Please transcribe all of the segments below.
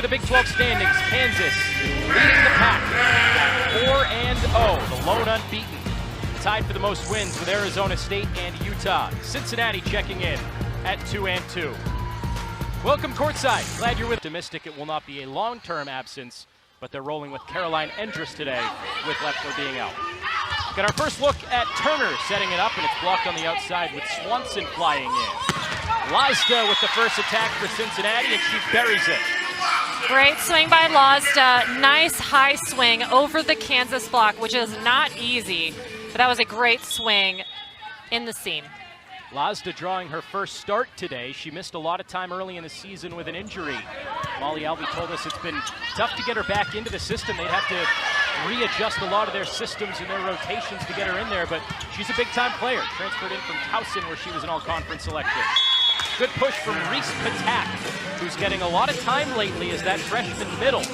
the Big 12 standings, Kansas leading the pack at 4-0, the lone unbeaten. Tied for the most wins with Arizona State and Utah. Cincinnati checking in at 2-2. Welcome courtside. Glad you're with. Optimistic it will not be a long-term absence, but they're rolling with Caroline Endress today, with Leffler being out. Got our first look at Turner setting it up, and it's blocked on the outside with Swanson flying in. Lazda with the first attack for Cincinnati, and she buries it. Great swing by Lazda. Nice high swing over the Kansas block, which is not easy, but that was a great swing in the seam. Lazda drawing her first start today. She missed a lot of time early in the season with an injury. Molly Alvey told us it's been tough to get her back into the system. They'd have to readjust a lot of their systems and their rotations to get her in there, but she's a big-time player. Transferred in from Towson, where she was an all-conference selection. Good push from Reese Patak, who's getting a lot of time lately as that freshman middle,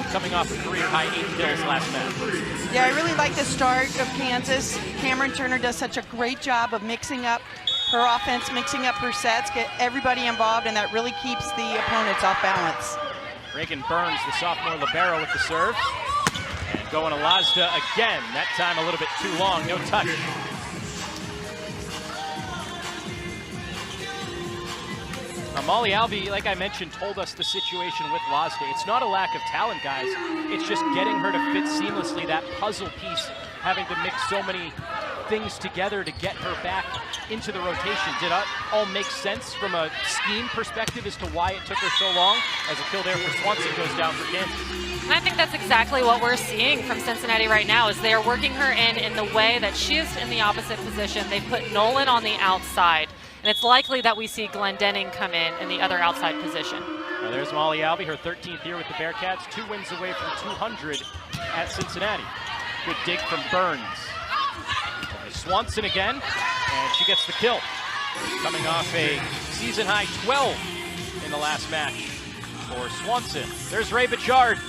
coming off a career-high 8 kills last match. Yeah, I really like the start of Kansas. Cameron Turner does such a great job of mixing up her offense, mixing up her sets, get everybody involved, and that really keeps the opponents off balance. Reagan Burns, the sophomore libero, with the serve. And going to Lazda again, that time a little bit too long, no touch. Now, Molly Alvey, like I mentioned, told us the situation with Lazda. It's not a lack of talent, guys. It's just getting her to fit seamlessly, that puzzle piece, having to mix so many things together to get her back into the rotation. Did it all make sense from a scheme perspective as to why it took her so long? As a kill there for Swanson goes down for Kansas. And I think that's exactly what we're seeing from Cincinnati right now, is they are working her in the way that she is in the opposite position. They put Nolan on the outside, and it's likely that we see Glendening come in the other outside position. Now there's Molly Alvey, her 13th year with the Bearcats, 2 wins away from 200 at Cincinnati. Good dig from Burns. Swanson again, and she gets the kill. Coming off a season-high 12 in the last match for Swanson. There's Ray Bichard.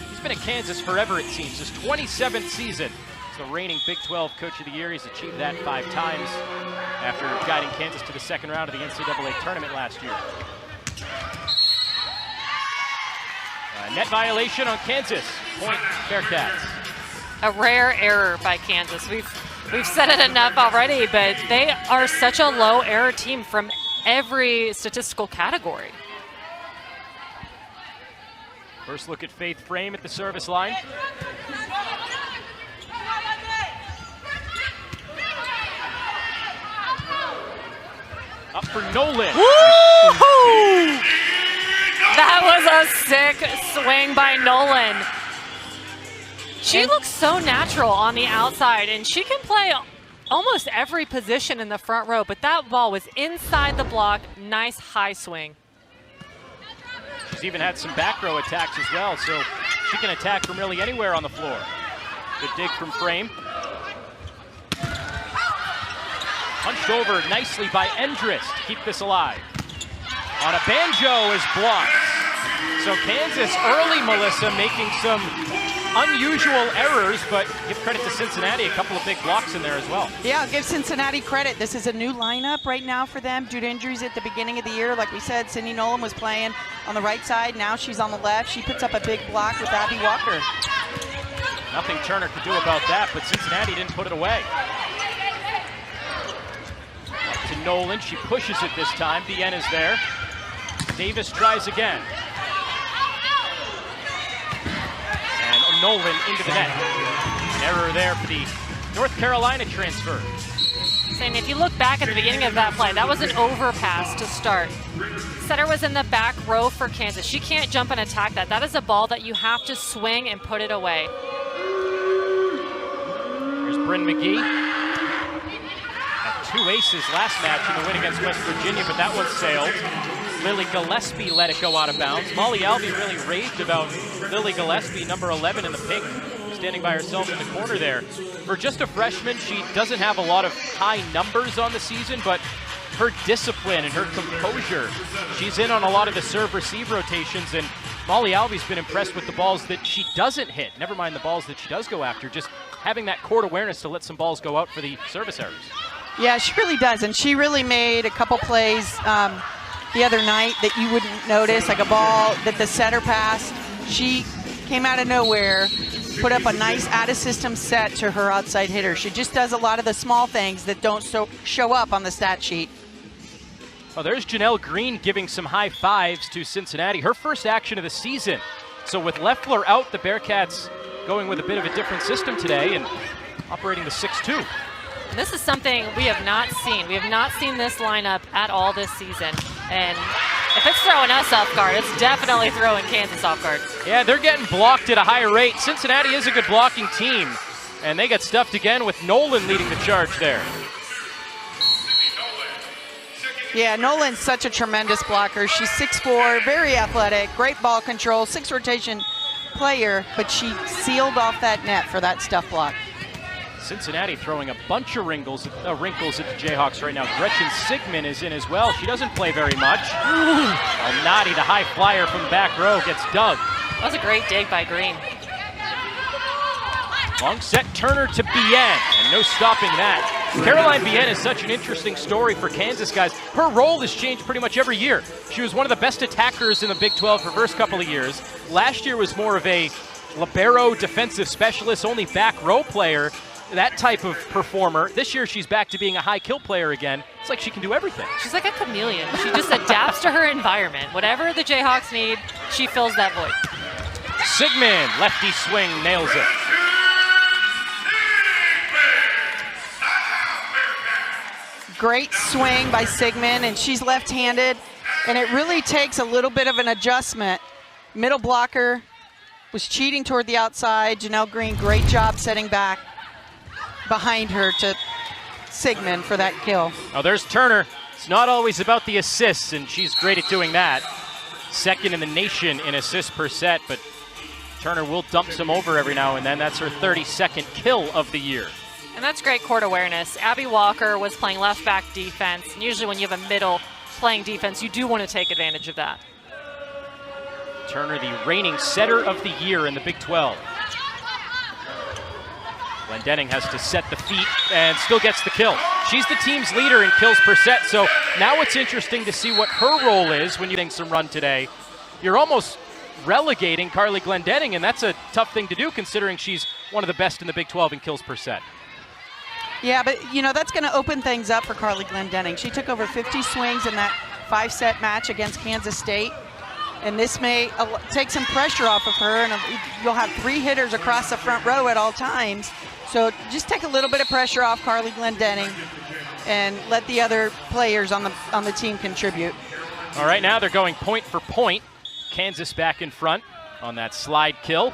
He's been at Kansas forever, it seems. His 27th season. He's the reigning Big 12 Coach of the Year. He's achieved that 5 times after guiding Kansas to the second round of the NCAA tournament last year. Net violation on Kansas. Point Bearcats. A rare error by Kansas. We've said it enough already, but they are such a low error team from every statistical category. First look at Faith Frame at the service line. Up for Nolan. Woo-hoo! That was a sick swing by Nolan. She looks so natural on the outside, and she can play almost every position in the front row, but that ball was inside the block. Nice high swing. She's even had some back row attacks as well, so she can attack from really anywhere on the floor. Good dig from Frame. Punched over nicely by Endress to keep this alive. On a banjo is blocked. So Kansas early, Melissa, making some unusual errors, but give credit to Cincinnati, a couple of big blocks in there as well. Yeah, I'll give Cincinnati credit. This is a new lineup right now for them due to injuries at the beginning of the year. Like we said, Cindy Nolan was playing on the right side. Now she's on the left. She puts up a big block with Abby Walker. Nothing Turner could do about that, but Cincinnati didn't put it away. Up to Nolan. She pushes it this time. Bien is there. Davis tries again. Nolan into the net. An error there for the North Carolina transfer. And if you look back at the beginning of that play, that was an overpass to start. Setter was in the back row for Kansas. She can't jump and attack that. That is a ball that you have to swing and put it away. Here's Bryn McGee. Had 2 aces last match in the win against West Virginia, but that one sailed. Lily Gillespie let it go out of bounds. Molly Alvey really raved about Lily Gillespie, number 11 in the pink, standing by herself in the corner there. For just a freshman, she doesn't have a lot of high numbers on the season, but her discipline and her composure, she's in on a lot of the serve-receive rotations, and Molly Alvey's been impressed with the balls that she doesn't hit. Never mind the balls that she does go after, just having that court awareness to let some balls go out for the service errors. Yeah, she really does, and she really made a couple plays the other night that you wouldn't notice, like a ball that the setter passed She came out of nowhere, put up a nice out-of-system set to her outside hitter. She just does a lot of the small things that don't show up on the stat sheet. Oh, there's Janelle Green giving some high fives to Cincinnati. Her first action of the season. So with Leffler out, the Bearcats going with a bit of a different system today and operating the 6-2. This is something we have not seen. We have not seen this lineup at all this season. And if it's throwing us off guard, it's definitely throwing Kansas off guard. Yeah, they're getting blocked at a higher rate. Cincinnati is a good blocking team, and they got stuffed again with Nolan leading the charge there. Yeah, Nolan's such a tremendous blocker. She's 6'4", very athletic, great ball control, 6-rotation player, but she sealed off that net for that stuff block. Cincinnati throwing a bunch of wrinkles at the Jayhawks right now. Gretchen Sigmund is in as well. She doesn't play very much. Nadi, the high flyer from back row, gets dug. That was a great dig by Green. Long set Turner to Bien, and no stopping that. Caroline Bien is such an interesting story for Kansas, guys. Her role has changed pretty much every year. She was one of the best attackers in the Big 12 her first couple of years. Last year was more of a libero defensive specialist, only back row player, that type of performer. This year she's back to being a high kill player again. It's like she can do everything. She's like a chameleon. She just adapts to her environment. Whatever the Jayhawks need, she fills that void. Sigmund, lefty swing, nails it. Great swing by Sigmund, and she's left-handed, and it really takes a little bit of an adjustment. Middle blocker was cheating toward the outside. Janelle Green, great job setting back behind her to Sigmund for that kill. Oh, there's Turner. It's not always about the assists, and she's great at doing that. Second in the nation in assists per set, but Turner will dump some over every now and then. That's her 32nd kill of the year. And that's great court awareness. Abby Walker was playing left back defense, and usually when you have a middle playing defense, you do want to take advantage of that. Turner, the reigning setter of the year in the Big 12. Glendenning has to set the feet and still gets the kill. She's the team's leader in kills per set, so now it's interesting to see what her role is when you're getting some run today. You're almost relegating Carly Glendenning, and that's a tough thing to do considering she's one of the best in the Big 12 in kills per set. Yeah, but you know, that's going to open things up for Carly Glendenning. She took over 50 swings in that 5-set match against Kansas State, and this may take some pressure off of her, and you'll have 3 hitters across the front row at all times. So just take a little bit of pressure off Carly Glendenning and let the other players on the team contribute. All right, now they're going point for point. Kansas back in front on that slide kill.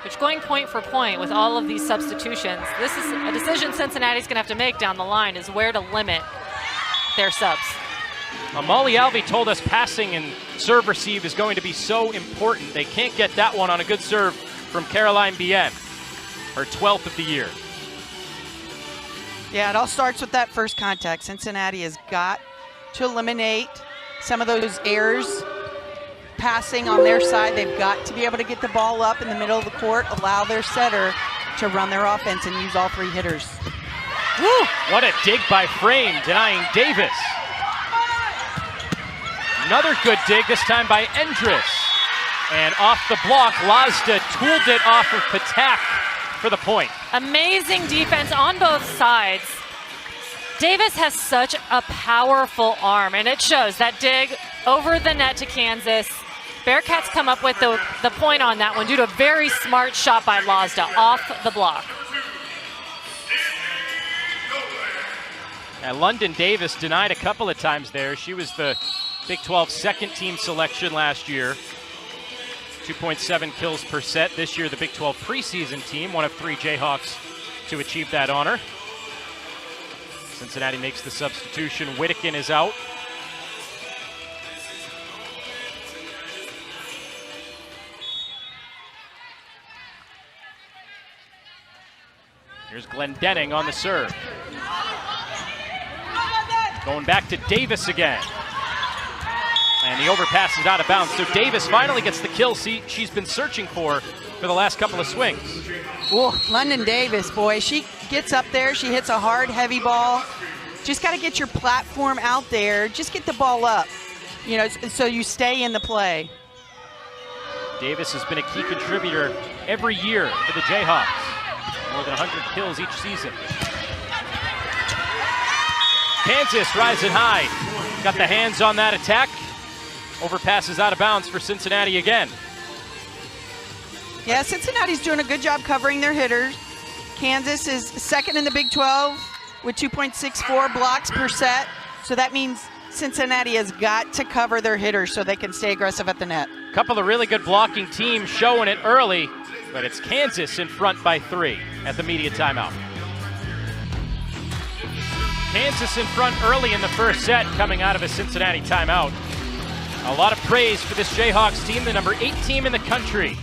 Which, going point for point with all of these substitutions, this is a decision Cincinnati's going to have to make down the line, is where to limit their subs. Molly Alvey told us passing and serve receive is going to be so important. They can't get that one on a good serve from Caroline Bien, her 12th of the year. Yeah, it all starts with that first contact. Cincinnati has got to eliminate some of those errors passing on their side. They've got to be able to get the ball up in the middle of the court, allow their setter to run their offense and use all 3 hitters. Woo! What a dig by Frame, denying Davis. Another good dig, this time by Endress. And off the block, Lazda tooled it off of Patak for the point. Amazing defense on both sides. Davis has such a powerful arm, and it shows. That dig over the net to Kansas. Bearcats come up with the point on that one due to a very smart shot by Lazda off the block. And London Davis denied a couple of times there. She was the Big 12 second team selection last year. 2.7 kills per set. This year, the Big 12 preseason team, one of 3 Jayhawks to achieve that honor. Cincinnati makes the substitution. Whittakin is out. Here's Glendenning on the serve. Going back to Davis again. And the overpass is out of bounds. So Davis finally gets the kill she's been searching for the last couple of swings. Oh, London Davis, boy, she gets up there. She hits a hard, heavy ball. Just got to get your platform out there. Just get the ball up, you know, so you stay in the play. Davis has been a key contributor every year for the Jayhawks. More than 100 kills each season. Kansas rising high. Got the hands on that attack. Overpasses out of bounds for Cincinnati again. Yeah, Cincinnati's doing a good job covering their hitters. Kansas is second in the Big 12 with 2.64 blocks per set. So that means Cincinnati has got to cover their hitters so they can stay aggressive at the net. A couple of really good blocking teams showing it early, but it's Kansas in front by 3 at the media timeout. Kansas in front early in the first set coming out of a Cincinnati timeout. A lot of praise for this Jayhawks team, the number 8 team in the country.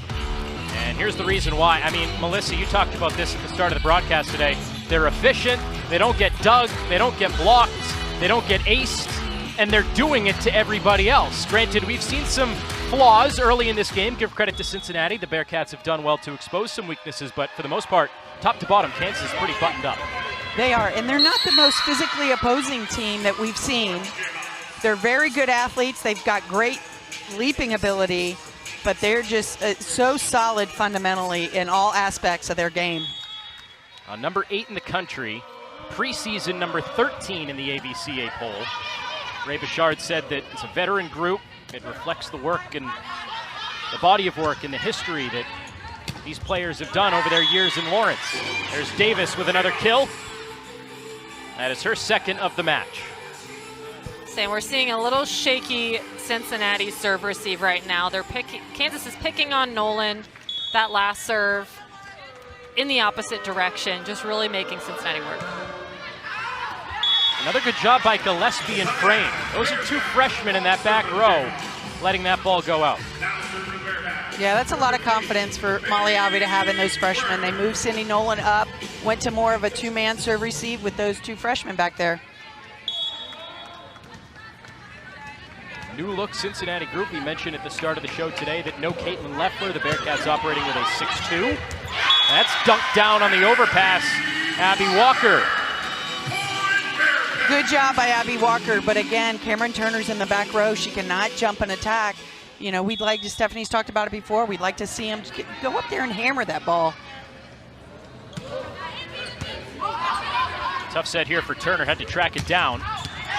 And here's the reason why. I mean, Melissa, you talked about this at the start of the broadcast today. They're efficient, they don't get dug, they don't get blocked, they don't get aced, and they're doing it to everybody else. Granted, we've seen some flaws early in this game. Give credit to Cincinnati. The Bearcats have done well to expose some weaknesses, but for the most part, top to bottom, Kansas is pretty buttoned up. They are, and they're not the most physically opposing team that we've seen. They're very good athletes. They've got great leaping ability, but they're just so solid fundamentally in all aspects of their game. Number 8 in the country, preseason number 13 in the ABCA poll. Ray Bouchard said that it's a veteran group. It reflects the work and the body of work and the history that these players have done over their years in Lawrence. There's Davis with another kill. That is her second of the match. Same, we're seeing a little shaky Cincinnati serve receive right now. Kansas is picking on Nolan. That last serve in the opposite direction, just really making Cincinnati work. Another good job by Gillespie and Frame. Those are 2 freshmen in that back row, letting that ball go out. Yeah, that's a lot of confidence for Molly Alvey to have in those freshmen. They moved Cindy Nolan up, went to more of a 2-man serve receive with those 2 freshmen back there. New look Cincinnati group. We mentioned at the start of the show today that no Caitlin Leffler. The Bearcats operating with a 6'2". That's dunked down on the overpass. Abby Walker. Good job by Abby Walker, but again, Cameron Turner's in the back row. She cannot jump and attack. You know, we'd like to, Stephanie's talked about it before, we'd like to see him go up there and hammer that ball. Tough set here for Turner, had to track it down.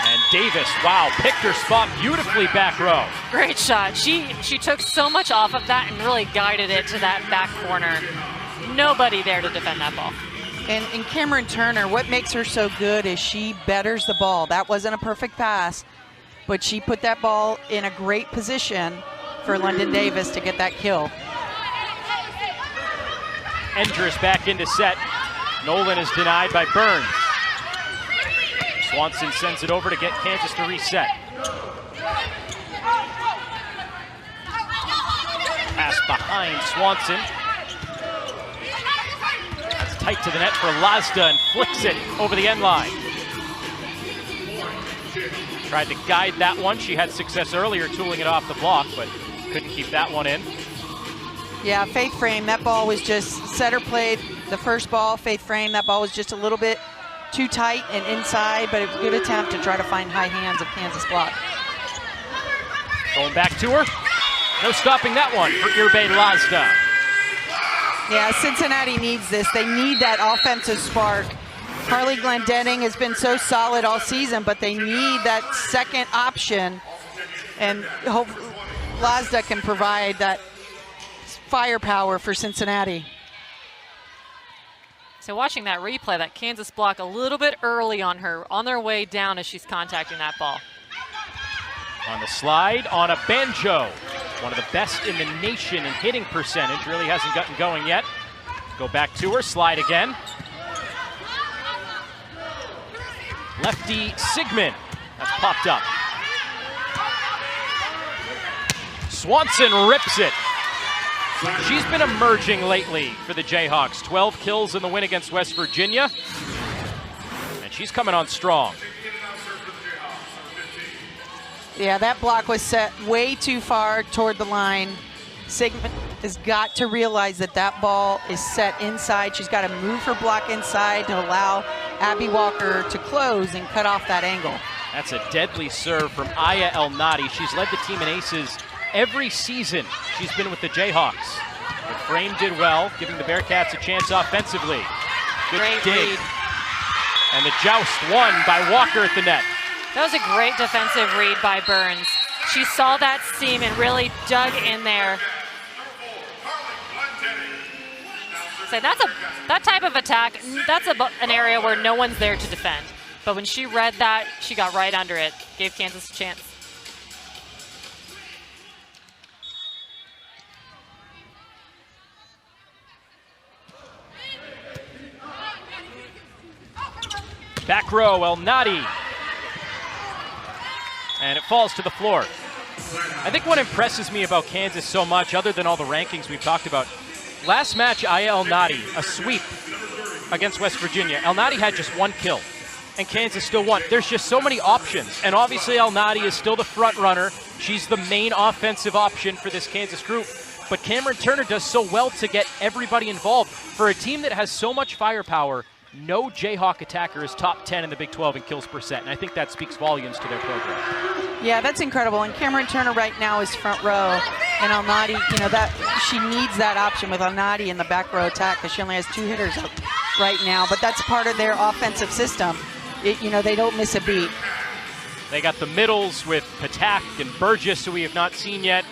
And Davis, wow, picked her spot beautifully back row. Great shot. She took so much off of that and really guided it to that back corner. Nobody there to defend that ball. And Cameron Turner, what makes her so good is she betters the ball. That wasn't a perfect pass, but she put that ball in a great position for London Davis to get that kill. Endress back into set. Nolan is denied by Burns. Swanson sends it over to get Kansas to reset. Pass behind Swanson. That's tight to the net for Lazda and flicks it over the end line. Tried to guide that one. She had success earlier tooling it off the block, but couldn't keep that one in. Yeah, Faith Frame, that ball was just, setter played the first ball, Faith Frame, that ball was just a little bit too tight and inside, but it was a good attempt to try to find high hands of Kansas block. Going back to her. No stopping that one for Irbe Lazda. Yeah, Cincinnati needs this. They need that offensive spark. Carly Glendenning has been so solid all season, but they need that second option, and hope Lazda can provide that firepower for Cincinnati. So watching that replay, that Kansas block a little bit early on her, on their way down as she's contacting that ball. On the slide, on a banjo. One of the best in the nation in hitting percentage. Really hasn't gotten going yet. Go back to her, slide again. Lefty Sigmund, that's popped up. Swanson rips it. She's been emerging lately for the Jayhawks. 12 kills in the win against West Virginia. And she's coming on strong. Yeah, that block was set way too far toward the line. Sigmund has got to realize that that ball is set inside. She's got to move her block inside to allow Abby Walker to close and cut off that angle. That's a deadly serve from Aya El Nadi. She's led the team in aces every season she's been with the Jayhawks. The frame did well, giving the Bearcats a chance offensively. Good Great dig. read. And the joust won by Walker at the net. That was a great defensive read by Burns. She saw that seam and really dug in there. So that type of attack, that's an area where no one's there to defend. But when she read that, she got right under it, gave Kansas a chance. Back row, El Nadi. And it falls to the floor. I think what impresses me about Kansas so much, other than all the rankings we've talked about, last match, El Nadi, a sweep against West Virginia. El Nadi had just 1 kill, and Kansas still won. There's just so many options, and obviously El Nadi is still the front runner. She's the main offensive option for this Kansas group, but Cameron Turner does so well to get everybody involved. For a team that has so much firepower, no Jayhawk attacker is top 10 in the Big 12 in kills percent, and I think that speaks volumes to their program. Yeah, that's incredible. And Cameron Turner right now is front row, and El Nadi, you know, that she needs that option with El Nadi in the back row attack because she only has 2 hitters up right now. But that's part of their offensive system. You know, they don't miss a beat. They got the middles with Patak and Burgess, who we have not seen yet.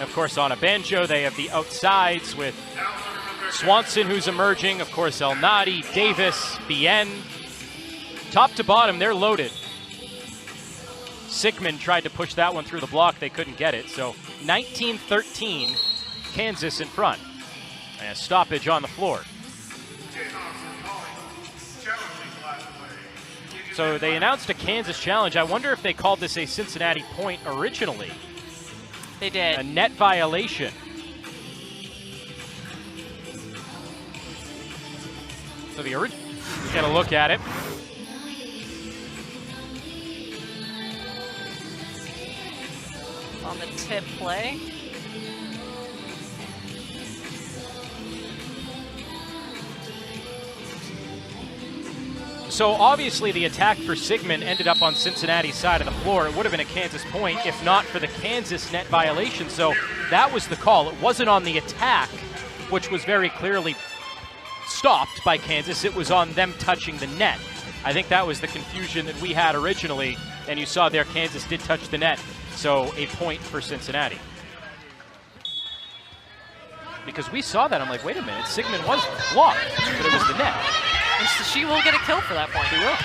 Of course, on a banjo, they have the outsides with Swanson, who's emerging. Of course, El Nadi, Davis, Bien. Top to bottom, they're loaded. Sigmund tried to push that one through the block. They couldn't get it. So 19-13, Kansas in front. And a stoppage on the floor. So they announced a Kansas challenge. I wonder if they called this a Cincinnati point originally. They did. A net violation. So the original, get a look at it. On the tip play. So obviously the attack for Sigmund ended up on Cincinnati's side of the floor. It would have been a Kansas point if not for the Kansas net violation. So that was the call. It wasn't on the attack, which was very clearly stopped by Kansas. It was on them touching the net. I think that was the confusion that we had originally, and you saw there Kansas did touch the net, so a point for Cincinnati. Because we saw that, I'm like, wait a minute, Sigmund was blocked, but it was the net. And so she will get a kill for that point. She will.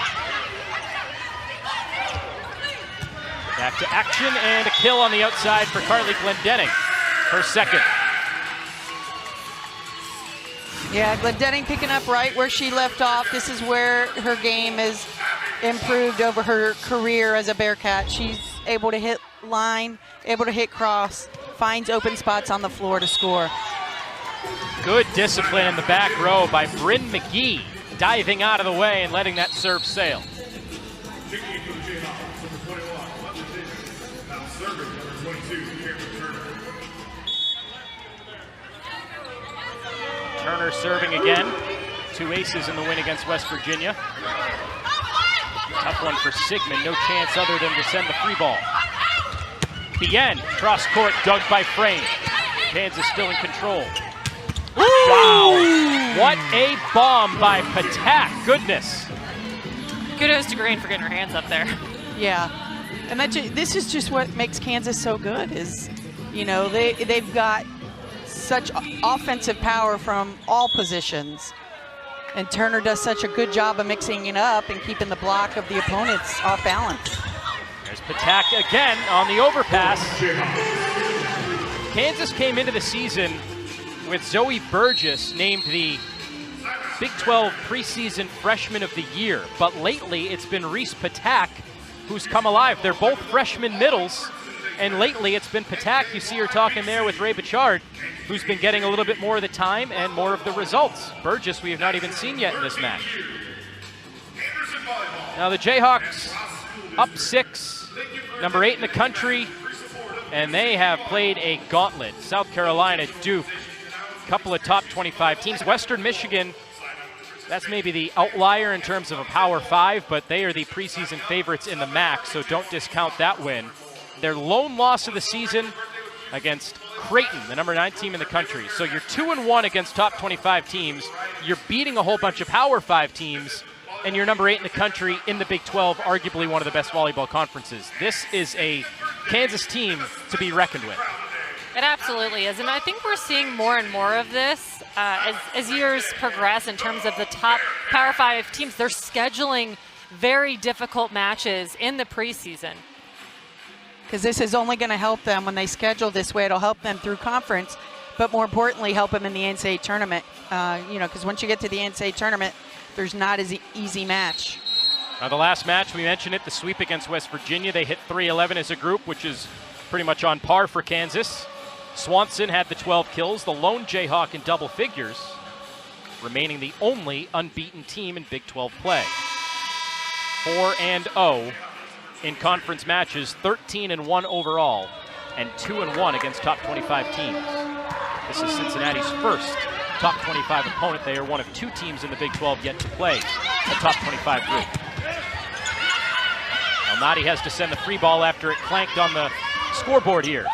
Back to action and a kill on the outside for Carly Glendenning, her second. Yeah, Glendenning picking up right where she left off. This is where her game is improved over her career as a Bearcat. She's able to hit line, able to hit cross, finds open spots on the floor to score. Good discipline in the back row by Bryn McGee, diving out of the way and letting that serve sail. Turner serving again. 2 aces in the win against West Virginia. Tough one for Sigmund. No chance other than to send the free ball. Bien, cross court, dug by Frame. Kansas still in control. Wow! What a bomb by Patak. Goodness. Kudos to Green for getting her hands up there. Yeah, and this is just what makes Kansas so good is, you know, they've got such offensive power from all positions. And Turner does such a good job of mixing it up and keeping the block of the opponents off balance. There's Patak again on the overpass. Kansas came into the season with Zoe Burgess named the Big 12 preseason freshman of the year. But lately it's been Reese Patak who's come alive. They're both freshman middles. And lately it's been Patak. You see her talking there with Ray Bichard, who's been getting a little bit more of the time and more of the results. Burgess we have not even seen yet in this match. Now the Jayhawks up 6, number 8 in the country, and they have played a gauntlet. South Carolina, Duke, a couple of top 25 teams. Western Michigan, that's maybe the outlier in terms of a Power 5, but they are the preseason favorites in the MAC, so don't discount that win. Their lone loss of the season against Creighton, the number 9 team in the country. So you're 2-1 against top 25 teams. You're beating a whole bunch of Power 5 teams, and you're number 8 in the country in the Big 12, arguably one of the best volleyball conferences. This is a Kansas team to be reckoned with. It absolutely is, and I think we're seeing more and more of this as years progress in terms of the top Power 5 teams. They're scheduling very difficult matches in the preseason. Because this is only going to help them when they schedule this way. It'll help them through conference, but more importantly, help them in the NCAA tournament. Because once you get to the NCAA tournament, there's not as easy match. Now the last match, we mentioned it, the sweep against West Virginia. They hit 311 as a group, which is pretty much on par for Kansas. Swanson had the 12 kills, the lone Jayhawk in double figures, remaining the only unbeaten team in Big 12 play. 4-0 in conference matches, 13-1 overall, and 2-1 against top 25 teams. This is Cincinnati's first top 25 opponent. They are one of 2 teams in the Big 12 yet to play a top 25 group. Nadi has to send the free ball after it clanked on the scoreboard here.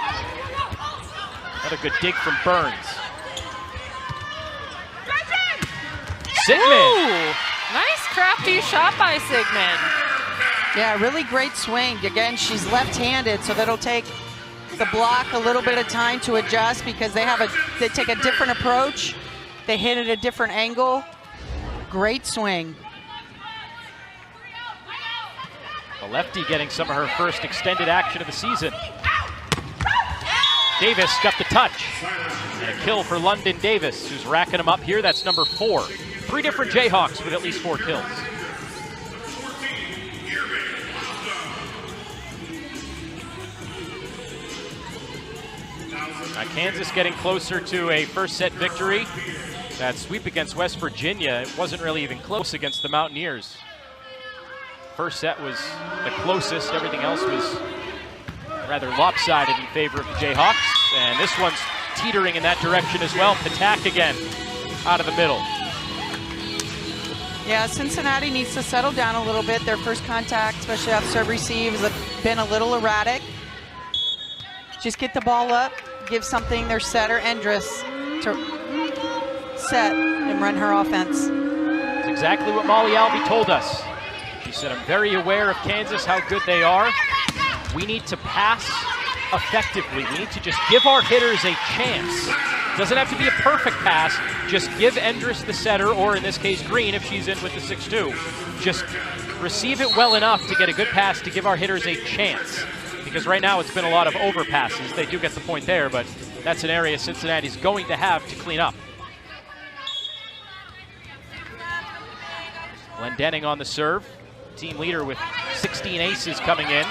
Another good dig from Burns. Sigmund. Ooh, nice crafty shot by Sigmund. Yeah, really great swing. Again, she's left-handed, so that'll take the block a little bit of time to adjust because they take a different approach. They hit at a different angle. Great swing. The lefty getting some of her first extended action of the season. Davis got the touch. And a kill for London Davis, who's racking them up here. That's number 4. 3 different Jayhawks with at least 4 kills. Now Kansas getting closer to a first set victory. That sweep against West Virginia, it wasn't really even close against the Mountaineers. First set was the closest. Everything else was rather lopsided in favor of the Jayhawks. And this one's teetering in that direction as well. Patak again out of the middle. Yeah, Cincinnati needs to settle down a little bit. Their first contact, especially off serve receive, has been a little erratic. Just get the ball up, give something their setter, Endress, to set and run her offense. That's exactly what Molly Alvey told us. She said, I'm very aware of Kansas, how good they are. We need to pass effectively. We need to just give our hitters a chance. Doesn't have to be a perfect pass. Just give Endress, the setter, or in this case Green, if she's in with the 6-2. Just receive it well enough to get a good pass to give our hitters a chance. Because right now it's been a lot of overpasses. They do get the point there, but that's an area Cincinnati's going to have to clean up. Glendenning on the serve. Team leader with 16 aces coming in.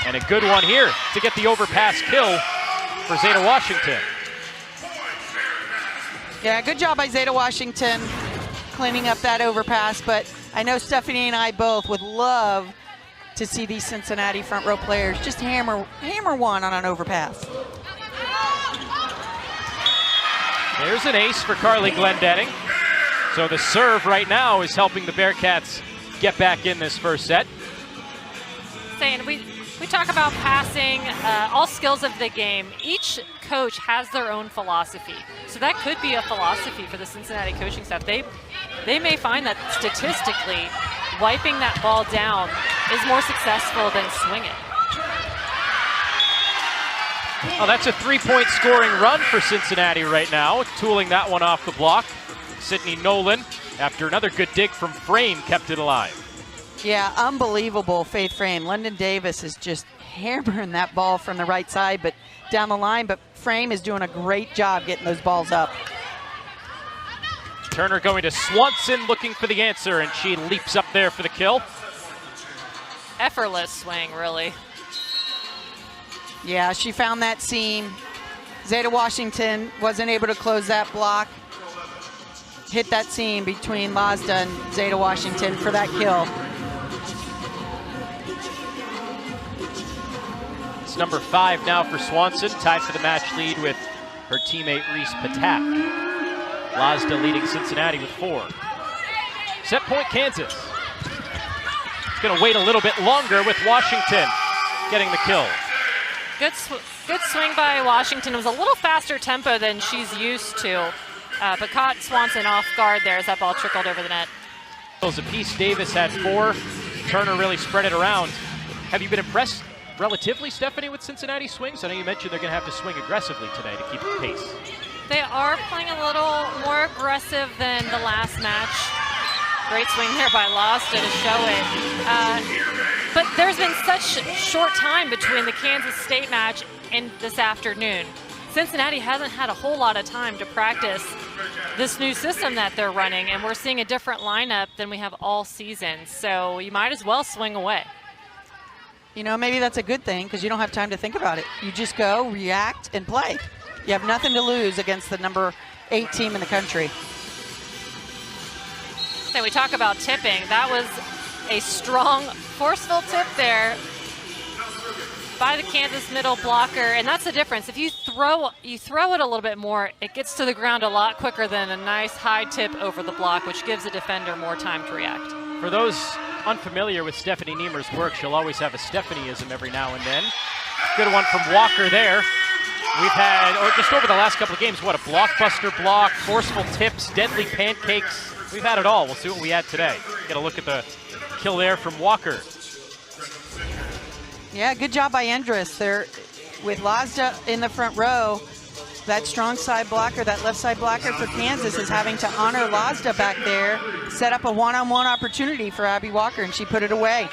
And a good one here to get the overpass kill for Zeta Washington. Yeah, good job by Zeta Washington cleaning up that overpass, but I know Stephanie and I both would love to see these Cincinnati front row players just hammer one on an overpass. There's an ace for Carly Glendenning. So the serve right now is helping the Bearcats get back in this first set. Saying we talk about passing, all skills of the game. Each coach has their own philosophy. So that could be a philosophy for the Cincinnati coaching staff. They may find that statistically, wiping that ball down is more successful than swinging. Oh, that's a 3-point scoring run for Cincinnati right now. Tooling that one off the block. Sydney Nolan, after another good dig from Frame, kept it alive. Yeah, unbelievable, Faith Frame. London Davis is just hammering that ball from the right side, but down the line, but Frame is doing a great job getting those balls up. Turner going to Swanson, looking for the answer, and she leaps up there for the kill. Effortless swing, really. Yeah, she found that seam. Zeta Washington wasn't able to close that block. Hit that seam between Lazda and Zeta Washington for that kill. It's number 5 now for Swanson, tied for the match lead with her teammate Reese Patak. Lazda leading Cincinnati with 4. Set point Kansas. It's going to wait a little bit longer with Washington getting the kill. Good swing by Washington. It was a little faster tempo than she's used to, but caught Swanson off guard there as that ball trickled over the net. Apiece. Davis had 4. Turner really spread it around. Have you been impressed relatively, Stephanie, with Cincinnati swings? I know you mentioned they're going to have to swing aggressively today to keep the pace. They are playing a little more aggressive than the last match. Great swing there by Lasta to show it. But there's been such short time between the Kansas State match and this afternoon. Cincinnati hasn't had a whole lot of time to practice this new system that they're running, and we're seeing a different lineup than we have all season. So you might as well swing away. You know, maybe that's a good thing because you don't have time to think about it. You just go, react, and play. You have nothing to lose against the number 8 team in the country. So we talk about tipping. That was a strong, forceful tip there by the Kansas middle blocker, and that's the difference. If you throw it a little bit more, it gets to the ground a lot quicker than a nice high tip over the block, which gives the defender more time to react. For those unfamiliar with Stephanie Niemer's work, she'll always have a Stephanieism every now and then. Good one from Walker there. We've had, just over the last couple of games, what, a blockbuster block, forceful tips, deadly pancakes. We've had it all. We'll see what we had today. Get a look at the kill there from Walker. Yeah, good job by Endress there with Lazda in the front row. That strong side blocker, that left side blocker for Kansas is having to honor Lazda back there, set up a one-on-one opportunity for Abby Walker, and she put it away.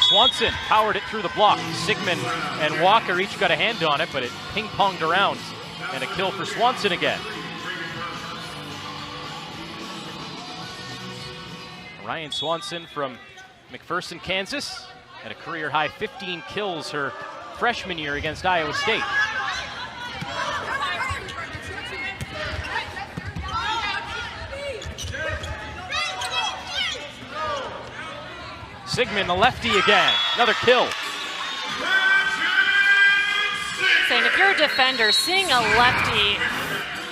Swanson powered it through the block. Sigmund and Walker each got a hand on it, but it ping-ponged around. And a kill for Swanson again. Ryan Swanson from McPherson, Kansas, had a career-high 15 kills her freshman year against Iowa State. Sigmund, the lefty again, another kill. Saying if you're a defender, seeing a lefty,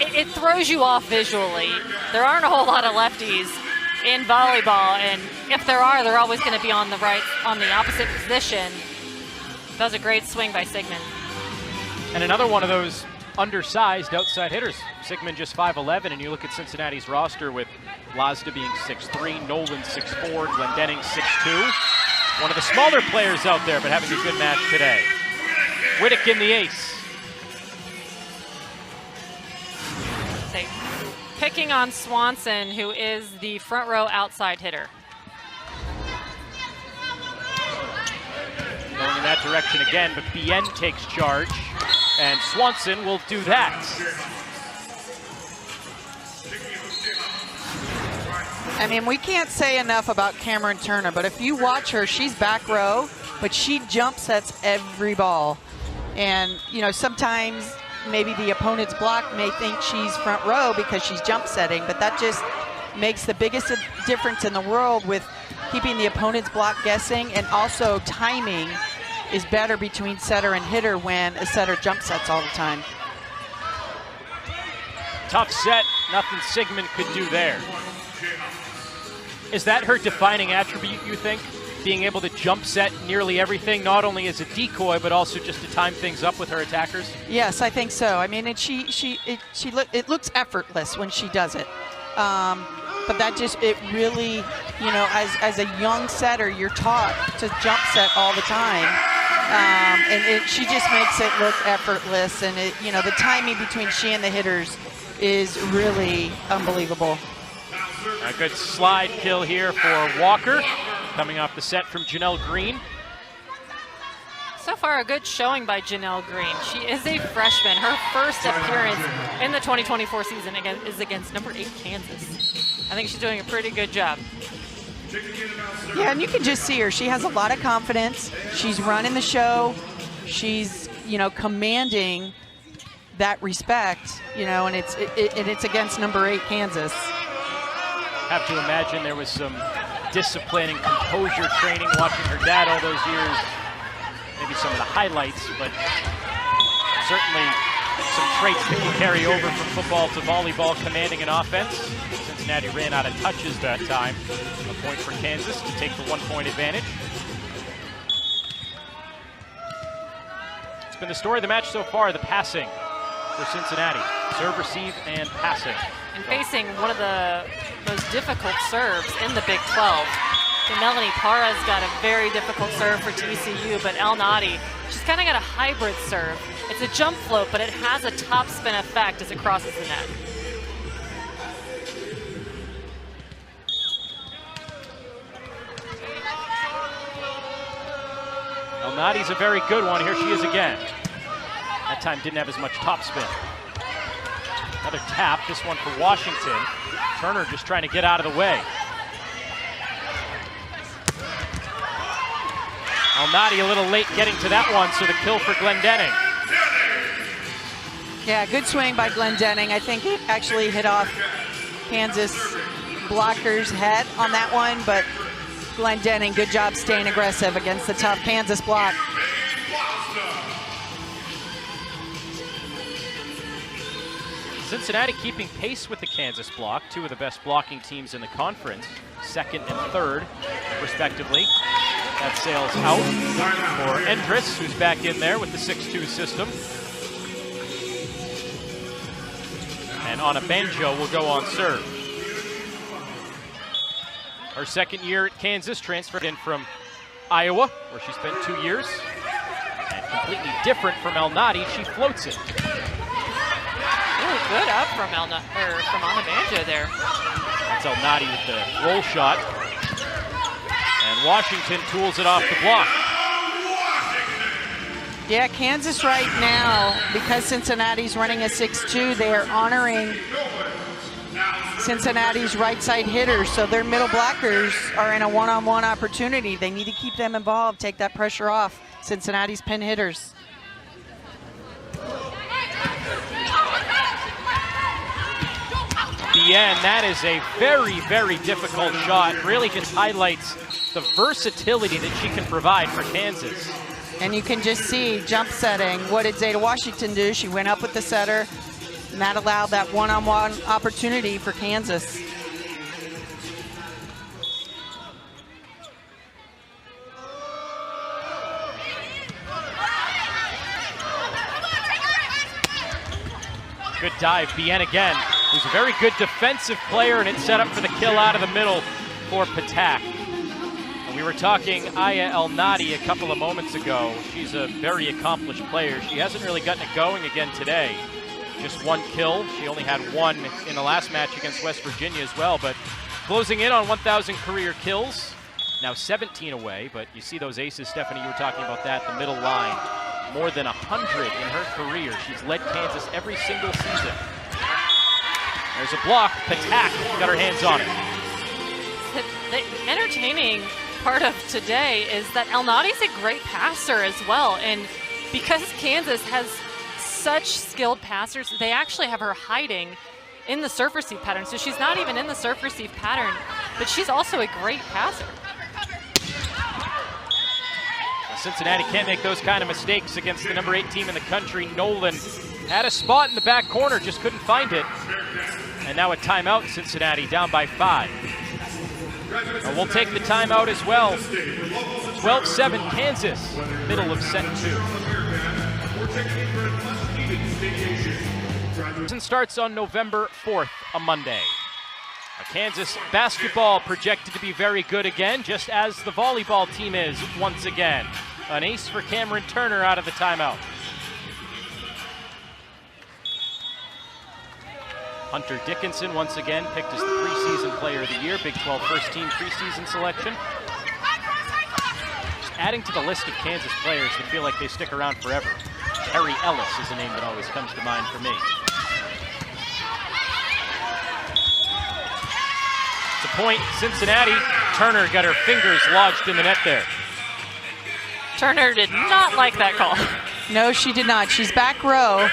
it throws you off visually. There aren't a whole lot of lefties in volleyball, and if there are, they're always going to be on the opposite position. That was a great swing by Sigmund. And another one of those undersized outside hitters. Sigmund just 5'11", and you look at Cincinnati's roster with Lazda being 6'3", Nolan 6'4", Glendenning 6'2". One of the smaller players out there, but having a good match today. Whittick in the ace. Picking on Swanson, who is the front row outside hitter. Going in that direction again, but Bien takes charge, and Swanson will do that. I mean, we can't say enough about Cameron Turner, but if you watch her, she's back row, but she jump sets every ball. And, you know, sometimes maybe the opponent's block may think she's front row because she's jump setting, but that just makes the biggest difference in the world with keeping the opponent's block guessing, and also timing is better between setter and hitter when a setter jump sets all the time. Tough set, nothing Sigmund could do there. Is that her defining attribute, you think? Being able to jump set nearly everything, not only as a decoy, but also just to time things up with her attackers? Yes, I think so. I mean, it looks effortless when she does it. But that just, it really, you know, as a young setter, you're taught to jump set all the time. And she just makes it look effortless. And, you know, the timing between she and the hitters is really unbelievable. A good slide kill here for Walker, coming off the set from Janelle Green. So far, a good showing by Janelle Green. She is a freshman. Her first appearance in the 2024 season is against number 8 Kansas. I think she's doing a pretty good job. Yeah, and you can just see her. She has a lot of confidence. She's running the show. She's, you know, commanding that respect, you know, and it's against number 8 Kansas. Have to imagine there was some discipline and composure training watching her dad all those years. Maybe some of the highlights, but certainly some traits that can carry over from football to volleyball, commanding an offense. Since Cincinnati ran out of touches that time. A point for Kansas to take the 1-point advantage. It's been the story of the match so far, the passing for Cincinnati. Serve, receive, and passing. And facing one of the most difficult serves in the Big 12. And Melanie Parra's got a very difficult serve for TCU, but El Nadi, she's kind of got a hybrid serve. It's a jump float, but it has a topspin effect as it crosses the net. El Nadi's a very good one. Here she is again. That time didn't have as much topspin. Another tap, this one for Washington. Turner just trying to get out of the way. El Nadi a little late getting to that one, so the kill for Glendenning. Yeah, good swing by Glendenning. I think it actually hit off Kansas blocker's head on that one, but Glendenning, good job staying aggressive against the tough Kansas block. Cincinnati keeping pace with the Kansas block, two of the best blocking teams in the conference, second and third, respectively. That sails out for Endress, who's back in there with the 6-2 system. And Anna Banjo will go on serve. Her second year at Kansas, transferred in from Iowa, where she spent 2 years. And completely different from El Nadi, she floats it. Really good up from Anna Banjo there. That's El Nadi with the roll shot. And Washington tools it off the block. Yeah, Kansas right now, because Cincinnati's running a 6-2, they are honoring Cincinnati's right side hitters, so their middle blockers are in a one-on-one opportunity. They need to keep them involved, take that pressure off Cincinnati's pin hitters. Bien, that is a very, very difficult shot. Really just highlights the versatility that she can provide for Kansas. And you can just see jump setting. What did Zeta Washington do? She went up with the setter, and that allowed that one-on-one opportunity for Kansas. Good dive, Bien again, who's a very good defensive player, and it's set up for the kill out of the middle for Patak. And we were talking Aya El Nadi a couple of moments ago. She's a very accomplished player. She hasn't really gotten it going again today. Just one kill. She only had one in the last match against West Virginia as well, but closing in on 1,000 career kills. Now 17 away, but you see those aces, Stephanie, you were talking about that, the middle line. More than 100 in her career. She's led Kansas every single season. There's a block. Patak got her hands on it. The entertaining part of today is that El Nadi's a great passer as well, and because Kansas has such skilled passers, they actually have her hiding in the serve receive pattern. So she's not even in the serve receive pattern, but she's also a great passer. Cincinnati can't make those kind of mistakes against the number 8 team in the country. Nolan had a spot in the back corner, just couldn't find it. And now a timeout, Cincinnati down by 5. And we'll take the timeout as well. 12-7 Kansas, middle of set 2. Season starts on November 4th, a Monday. Kansas basketball projected to be very good again, just as the volleyball team is once again. An ace for Cameron Turner out of the timeout. Hunter Dickinson once again picked as the preseason player of the year, Big 12 first team preseason selection. Just adding to the list of Kansas players that feel like they stick around forever. Terry Ellis is a name that always comes to mind for me. It's a point, Cincinnati. Turner got her fingers lodged in the net there. Turner did not like that call. No, she did not. She's back row,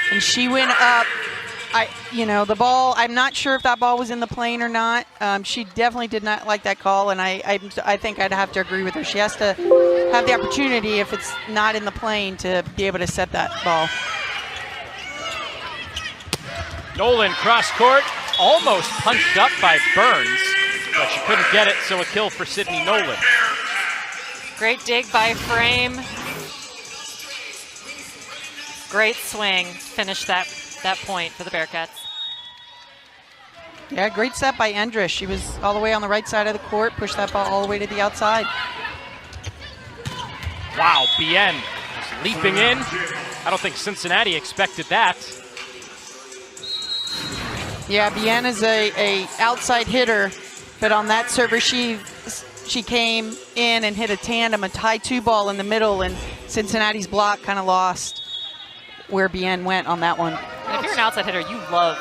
and she went up. The ball, I'm not sure if that ball was in the plane or not. She definitely did not like that call, and I think I'd have to agree with her. She has to have the opportunity, if it's not in the plane, to be able to set that ball. Nolan cross court, almost punched up by Burns, but she couldn't get it, so a kill for Sydney Nolan. Great dig by Frame. Great swing. Finish that point for the Bearcats. Yeah, great set by Endress. She was all the way on the right side of the court, pushed that ball all the way to the outside. Wow, Bien just leaping in. I don't think Cincinnati expected that. Yeah, Bien is a outside hitter, but on that server she came in and hit a tandem, a tie 2 ball in the middle, and Cincinnati's block kind of lost where Bien went on that one. And if you're an outside hitter, you love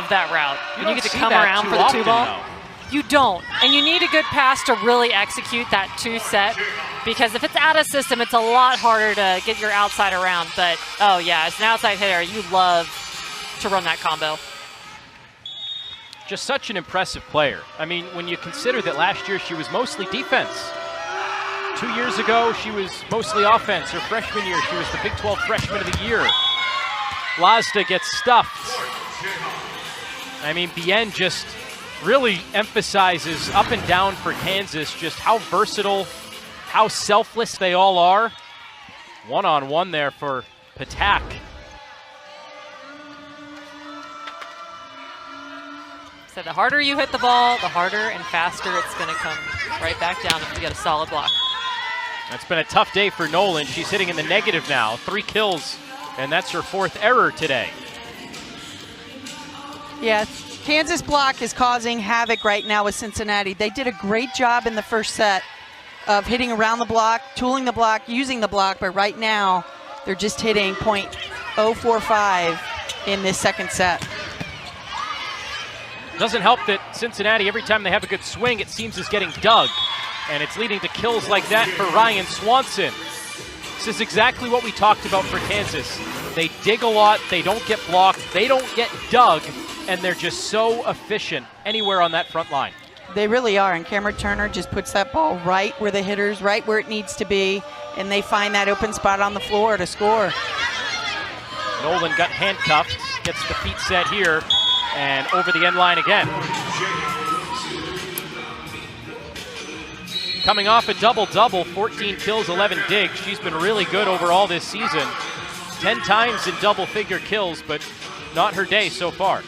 that route. You when you get to come around for the 2 ball. Though. You don't, and you need a good pass to really execute that 2 set, because if it's out of system, it's a lot harder to get your outside around. But oh yeah, as an outside hitter, you love to run that combo. Just such an impressive player. I mean, when you consider that last year she was mostly defense. 2 years ago, she was mostly offense. Her freshman year, she was the Big 12 Freshman of the Year. Lazda gets stuffed. I mean, Bien just really emphasizes up and down for Kansas just how versatile, how selfless they all are. One-on-one there for Patak. So the harder you hit the ball, the harder and faster it's going to come right back down if you get a solid block. It's been a tough day for Nolan. She's hitting in the negative now. 3 kills, and that's her 4th error today. Yeah, Kansas block is causing havoc right now with Cincinnati. They did a great job in the first set of hitting around the block, tooling the block, using the block, but right now they're just hitting .045 in this second set. Doesn't help that Cincinnati, every time they have a good swing, it seems is getting dug. And it's leading to kills like that for Ryan Swanson. This is exactly what we talked about for Kansas. They dig a lot, they don't get blocked, they don't get dug, and they're just so efficient anywhere on that front line. They really are, and Cameron Turner just puts that ball right where the hitter's, right where it needs to be, and they find that open spot on the floor to score. Nolan got handcuffed, gets the feet set here, and over the end line again. Coming off a double-double, 14 kills, 11 digs. She's been really good overall this season. 10 times in double-figure kills, but not her day so far.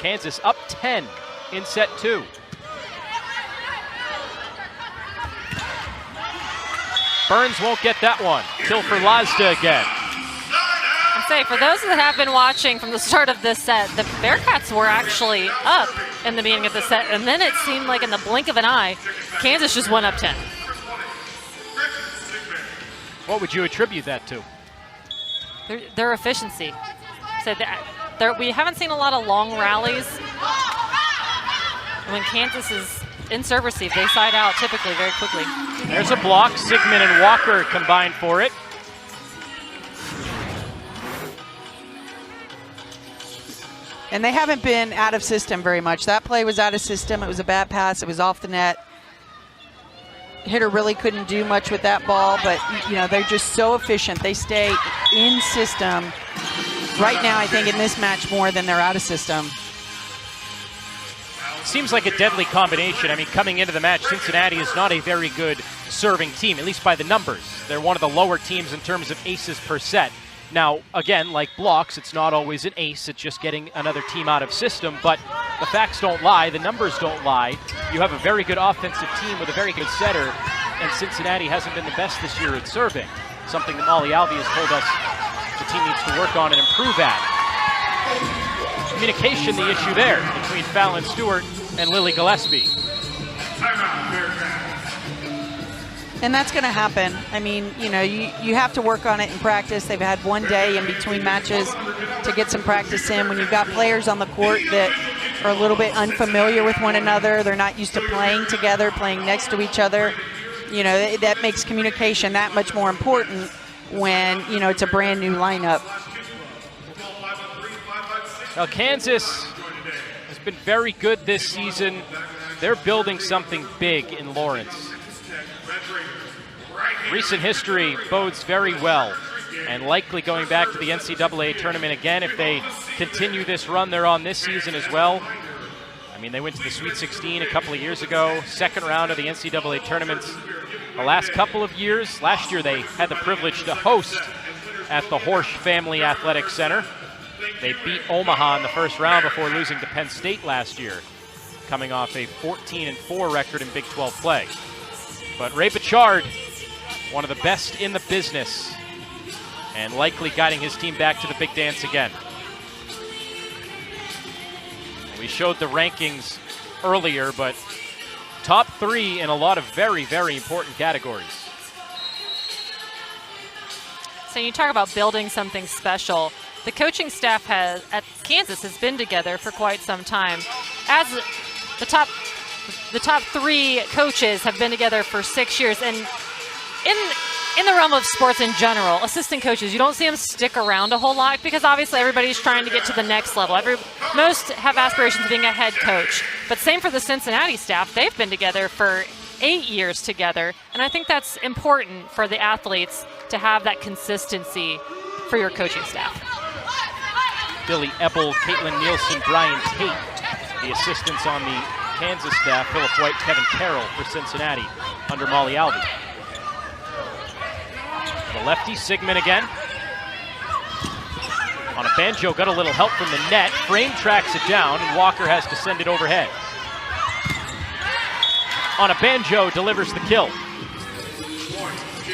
Kansas up 10 in set 2. Burns won't get that one. Kill for Lazda again. I'd say for those that have been watching from the start of this set, the Bearcats were actually up in the beginning of the set, and then it seemed like in the blink of an eye, Kansas just went up 10. What would you attribute that to? Their efficiency. So we haven't seen a lot of long rallies. And when Kansas is in serve receive, they side out typically very quickly. There's a block. Sigmund and Walker combined for it. And they haven't been out of system very much. That play was out of system. It was a bad pass. It was off the net. Hitter really couldn't do much with that ball, but you know, they're just so efficient. They stay in system right now, I think, in this match more than they're out of system. Seems like a deadly combination. I mean, coming into the match, Cincinnati is not a very good serving team, at least by the numbers. They're one of the lower teams in terms of aces per set. Now, again, like blocks, it's not always an ace. It's just getting another team out of system. But the facts don't lie. The numbers don't lie. You have a very good offensive team with a very good setter, and Cincinnati hasn't been the best this year at serving, something that Molly Alvey has told us the team needs to work on and improve at. Communication, the issue there between Fallon Stewart and Lily Gillespie. And that's going to happen. I mean, you know, you have to work on it in practice. They've had one day in between matches to get some practice in. When you've got players on the court that are a little bit unfamiliar with one another, they're not used to playing together, playing next to each other, you know, that makes communication that much more important when, you know, it's a brand new lineup. Now, Kansas has been very good this season. They're building something big in Lawrence. Recent history bodes very well and likely going back to the NCAA tournament again if they continue this run they're on this season as well. I mean, they went to the Sweet 16 a couple of years ago, second round of the NCAA tournaments the last couple of years. Last year they had the privilege to host at the Horsch Family Athletic Center. They beat Omaha in the first round before losing to Penn State last year, coming off a 14-4 record in Big 12 play. But Ray Bichard, one of the best in the business, and likely guiding his team back to the big dance again. We showed the rankings earlier, but top 3 in a lot of very, very important categories. So you talk about building something special. The coaching staff at Kansas has been together for quite some time. As the top 3 coaches have been together for 6 years, and in the realm of sports in general, assistant coaches, you don't see them stick around a whole lot because obviously everybody's trying to get to the next level. Most have aspirations of being a head coach, but same for the Cincinnati staff. They've been together for 8 years together, and I think that's important for the athletes to have that consistency for your coaching staff. Billy Ebel, Caitlin Nielsen, Brian Tate, the assistants on the Kansas staff, Philip White, Kevin Carroll for Cincinnati under Molly Alvey. The lefty, Sigmund again. On a banjo, got a little help from the net. Frame tracks it down, and Walker has to send it overhead. On a banjo, delivers the kill.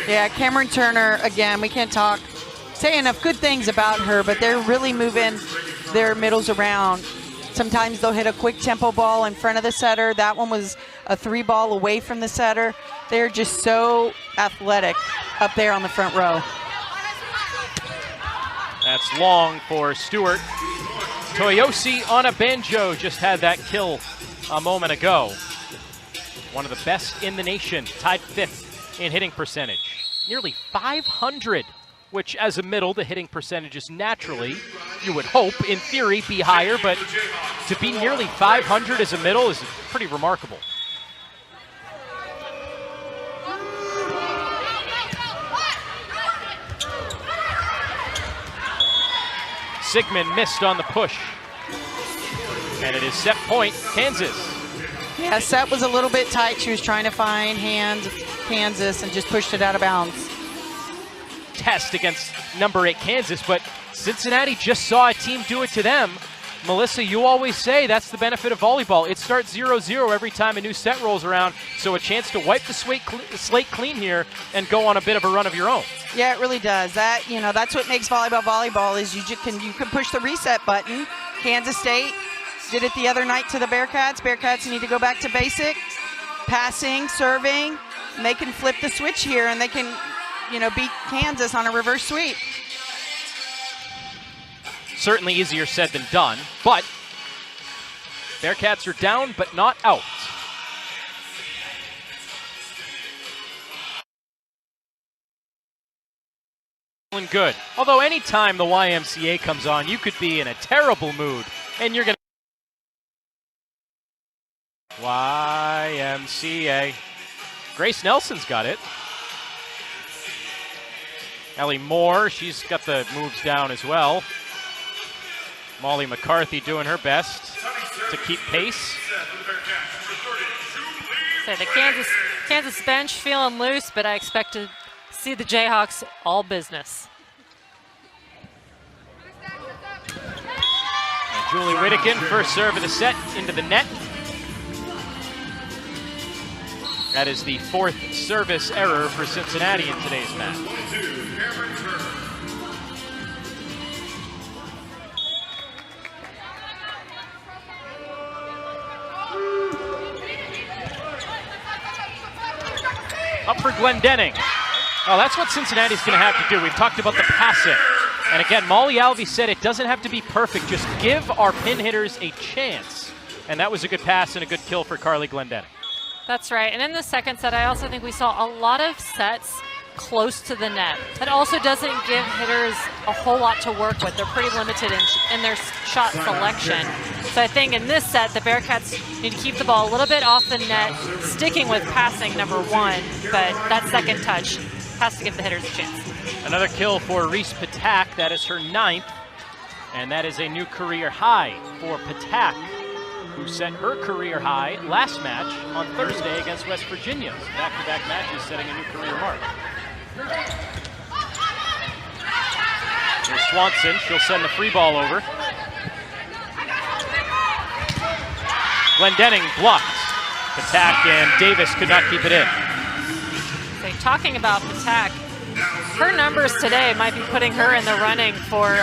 Yeah, Cameron Turner, again, we can't say enough good things about her, but they're really moving their middles around. Sometimes they'll hit a quick tempo ball in front of the setter. That one was a 3-ball away from the setter. They're just so athletic up there on the front row. That's long for Stewart. Toyosi on a banjo just had that kill a moment ago. One of the best in the nation, tied 5th in hitting percentage. Nearly 500, which as a middle, the hitting percentage is naturally, you would hope, in theory, be higher, but to be nearly 500 as a middle is pretty remarkable. Sigmund missed on the push. And it is set point, Kansas. Yeah, set was a little bit tight. She was trying to find hand Kansas and just pushed it out of bounds. Test against number 8 Kansas, but Cincinnati just saw a team do it to them. Melissa, you always say that's the benefit of volleyball. It starts 0-0 every time a new set rolls around, so a chance to wipe the slate clean here and go on a bit of a run of your own. Yeah, it really does. That's what makes volleyball is you can push the reset button. Kansas State did it the other night to the Bearcats. Bearcats need to go back to basics, passing, serving, and they can flip the switch here and they can, beat Kansas on a reverse sweep. Certainly easier said than done, but Bearcats are down but not out. Good. Although anytime the YMCA comes on, you could be in a terrible mood and you're going to... YMCA. Grace Nelson's got it. Ellie Moore, she's got the moves down as well. Molly McCarthy doing her best to keep pace. So the Kansas bench feeling loose, but I expect to see the Jayhawks all business. And Julie Whittakin, first serve of the set into the net. That is the 4th service error for Cincinnati in today's match. Up for Glendenning. Oh, that's what Cincinnati's going to have to do. We've talked about the passing. And again, Molly Alvey said it doesn't have to be perfect. Just give our pin hitters a chance. And that was a good pass and a good kill for Carly Glendenning. That's right. And in the second set, I also think we saw a lot of sets close to the net. That also doesn't give hitters a whole lot to work with. They're pretty limited in their shot selection. So I think in this set, the Bearcats need to keep the ball a little bit off the net, sticking with passing number 1, but that second touch has to give the hitters a chance. Another kill for Reese Patak. That is her 9th. And that is a new career high for Patak, who set her career high last match on Thursday against West Virginia. So back-to-back matches setting a new career mark. Here's Swanson. She'll send the free ball over. Glendenning blocked. Patak and Davis could not keep it in. So talking about Patak, her numbers today might be putting her in the running for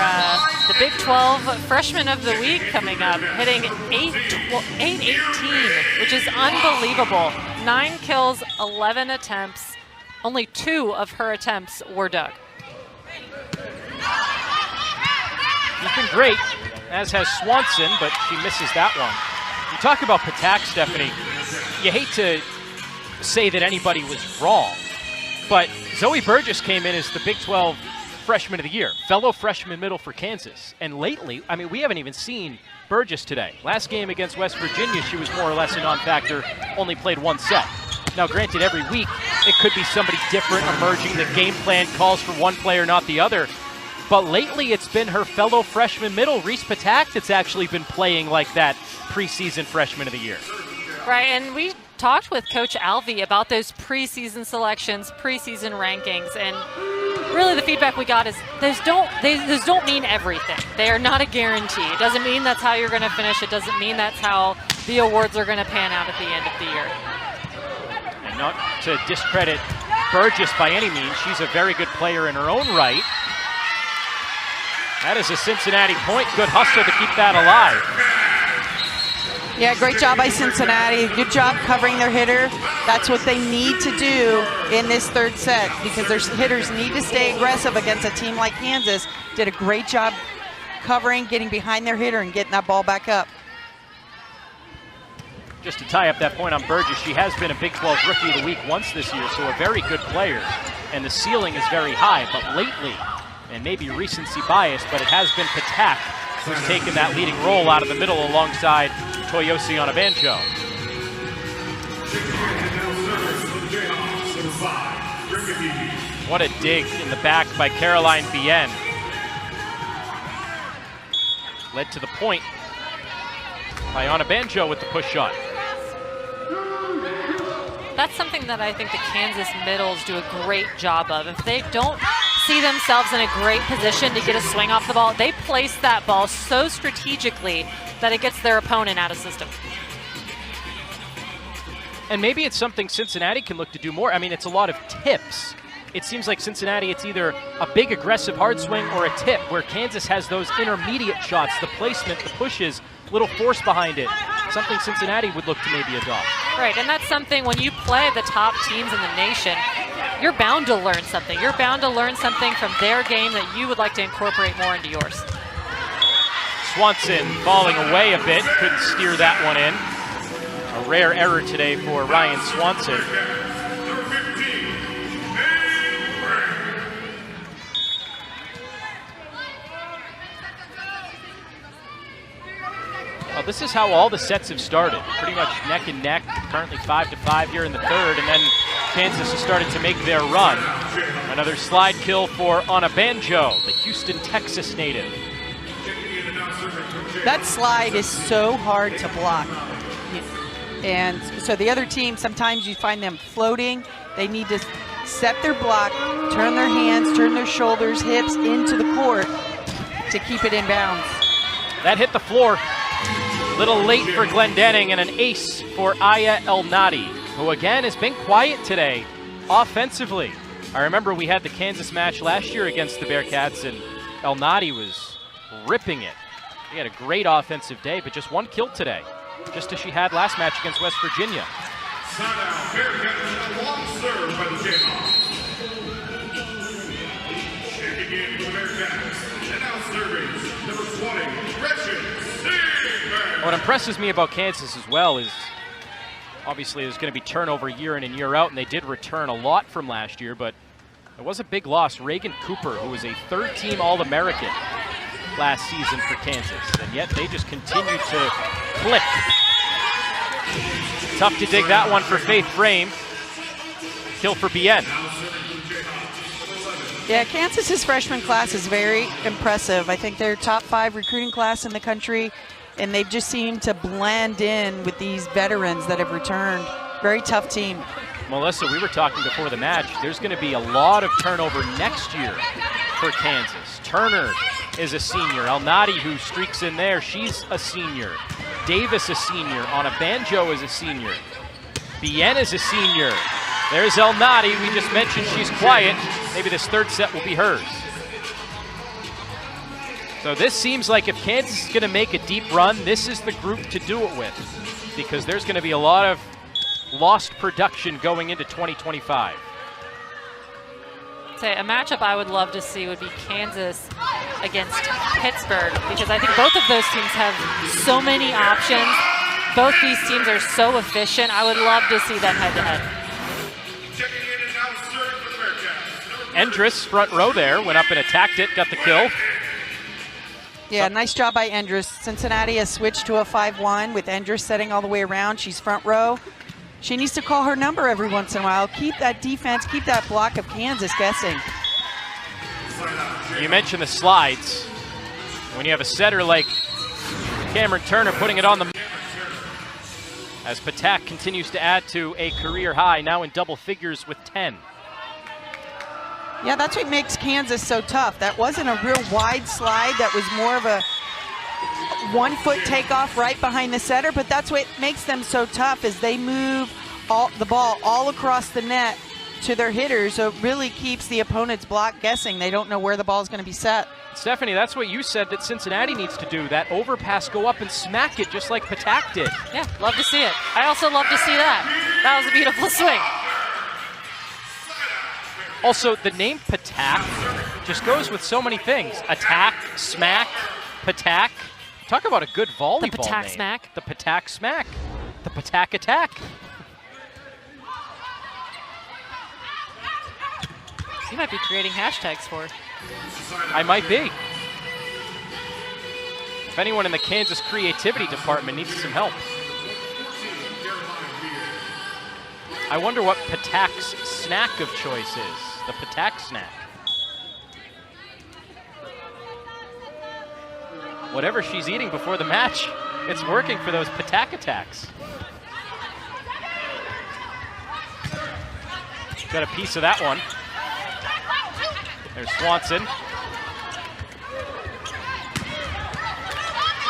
the Big 12 Freshman of the Week coming up, hitting 818, which is unbelievable. 9 kills, 11 attempts. Only 2 of her attempts were dug. She's been great, as has Swanson, but she misses that one. You talk about Patak, Stephanie. You hate to say that anybody was wrong, but Zoe Burgess came in as the Big 12 Freshman of the Year, fellow freshman middle for Kansas. And lately, I mean, we haven't even seen Burgess today. Last game against West Virginia, she was more or less a non-factor, only played 1 set. Now, granted, every week, it could be somebody different emerging. The game plan calls for one player, not the other. But lately, it's been her fellow freshman middle, Reese Patak, that's actually been playing like that preseason Freshman of the Year. Right, and we talked with Coach Alvey about those preseason selections, preseason rankings, and really the feedback we got is those don't mean everything. They are not a guarantee. It doesn't mean that's how you're going to finish. It doesn't mean that's how the awards are going to pan out at the end of the year. And not to discredit Burgess by any means, she's a very good player in her own right. That is a Cincinnati point. Good hustle to keep that alive. Yeah, great job by Cincinnati. Good job covering their hitter. That's what they need to do in this 3rd set because their hitters need to stay aggressive against a team like Kansas. Did a great job covering, getting behind their hitter, and getting that ball back up. Just to tie up that point on Burgess, she has been a Big 12 Rookie of the Week once this year, so a very good player. And the ceiling is very high, but lately, and maybe recency bias, but it has been Patak who's taken that leading role out of the middle alongside Toyosi Onabanjo. What a dig in the back by Caroline Bien. Led to the point by Onabanjo with the push shot. That's something that I think the Kansas middles do a great job of. If they don't see themselves in a great position to get a swing off the ball, they place that ball so strategically that it gets their opponent out of system. And maybe it's something Cincinnati can look to do more. I mean, it's a lot of tips. It seems like Cincinnati, it's either a big aggressive hard swing or a tip, where Kansas has those intermediate shots, the placement, the pushes, little force behind it. Something Cincinnati would look to maybe adopt. Right, and that's something when you play the top teams in the nation, you're bound to learn something. You're bound to learn something from their game that you would like to incorporate more into yours. Swanson falling away a bit, couldn't steer that one in. A rare error today for Ryan Swanson. Well, this is how all the sets have started. Pretty much neck and neck, currently 5-5 here in the 3rd, and then Kansas has started to make their run. Another slide kill for Onabanjo, the Houston, Texas native. That slide is so hard to block. And so the other team, sometimes you find them floating. They need to set their block, turn their hands, turn their shoulders, hips into the court to keep it in bounds. That hit the floor. Little late for Glendenning, and an ace for Aya El-Nadi, who again has been quiet today offensively. I remember we had the Kansas match last year against the Bearcats, and El-Nadi was ripping it. He had a great offensive day, but just 1 kill today, just as she had last match against West Virginia. Bearcats, long serve by the Jayhawks. Checking in for the Bearcats, and now serving number 20, Gretchen. What impresses me about Kansas as well is obviously there's going to be turnover year in and year out, and they did return a lot from last year, but it was a big loss. Reagan Cooper, who was a 3rd-team All-American last season for Kansas, and yet they just continue to click. Tough to dig that one for Faith Frame. Kill for Bien. Yeah, Kansas's freshman class is very impressive. I think they're top 5 recruiting class in the country, and they've just seemed to blend in with these veterans that have returned. Very tough team. Melissa, we were talking before the match. There's going to be a lot of turnover next year for Kansas. Turner is a senior. Elnady, who streaks in there, she's a senior. Davis, a senior. Anna Banjo is a senior. Bien is a senior. There's Elnady. We just mentioned she's quiet. Maybe this third set will be hers. So this seems like if Kansas is going to make a deep run, this is the group to do it with, because there's going to be a lot of lost production going into 2025. Say a matchup I would love to see would be Kansas against Pittsburgh, because I think both of those teams have so many options. Both these teams are so efficient. I would love to see them head-to-head. Endress, front row there, went up and attacked it, got the kill. Yeah, nice job by Endress. Cincinnati has switched to a 5-1 with Endress setting all the way around. She's front row. She needs to call her number every once in a while. Keep that defense, keep that block of Kansas guessing. You mentioned the slides. When you have a setter like Cameron Turner putting it on the... As Patak continues to add to a career high, now in double figures with 10. Yeah, that's what makes Kansas so tough. That wasn't a real wide slide. That was more of a 1-foot takeoff right behind the setter, but that's what makes them so tough, is they move the ball all across the net to their hitters, so it really keeps the opponent's block guessing. They don't know where the ball is going to be set. Stephanie, that's what you said that Cincinnati needs to do. That overpass, go up and smack it just like Patak did. Yeah, love to see it. I also love to see that. That was a beautiful swing. Also, the name Patak just goes with so many things. Attack, smack, Patak. Talk about a good volleyball name. The Patak smack. The Patak smack. The Patak attack. You might be creating hashtags for. I might be. If anyone in the Kansas creativity department needs some help. I wonder what Patak's snack of choice is. The Patak snack. Whatever she's eating before the match, it's working for those Patak attacks. Got a piece of that one. There's Swanson.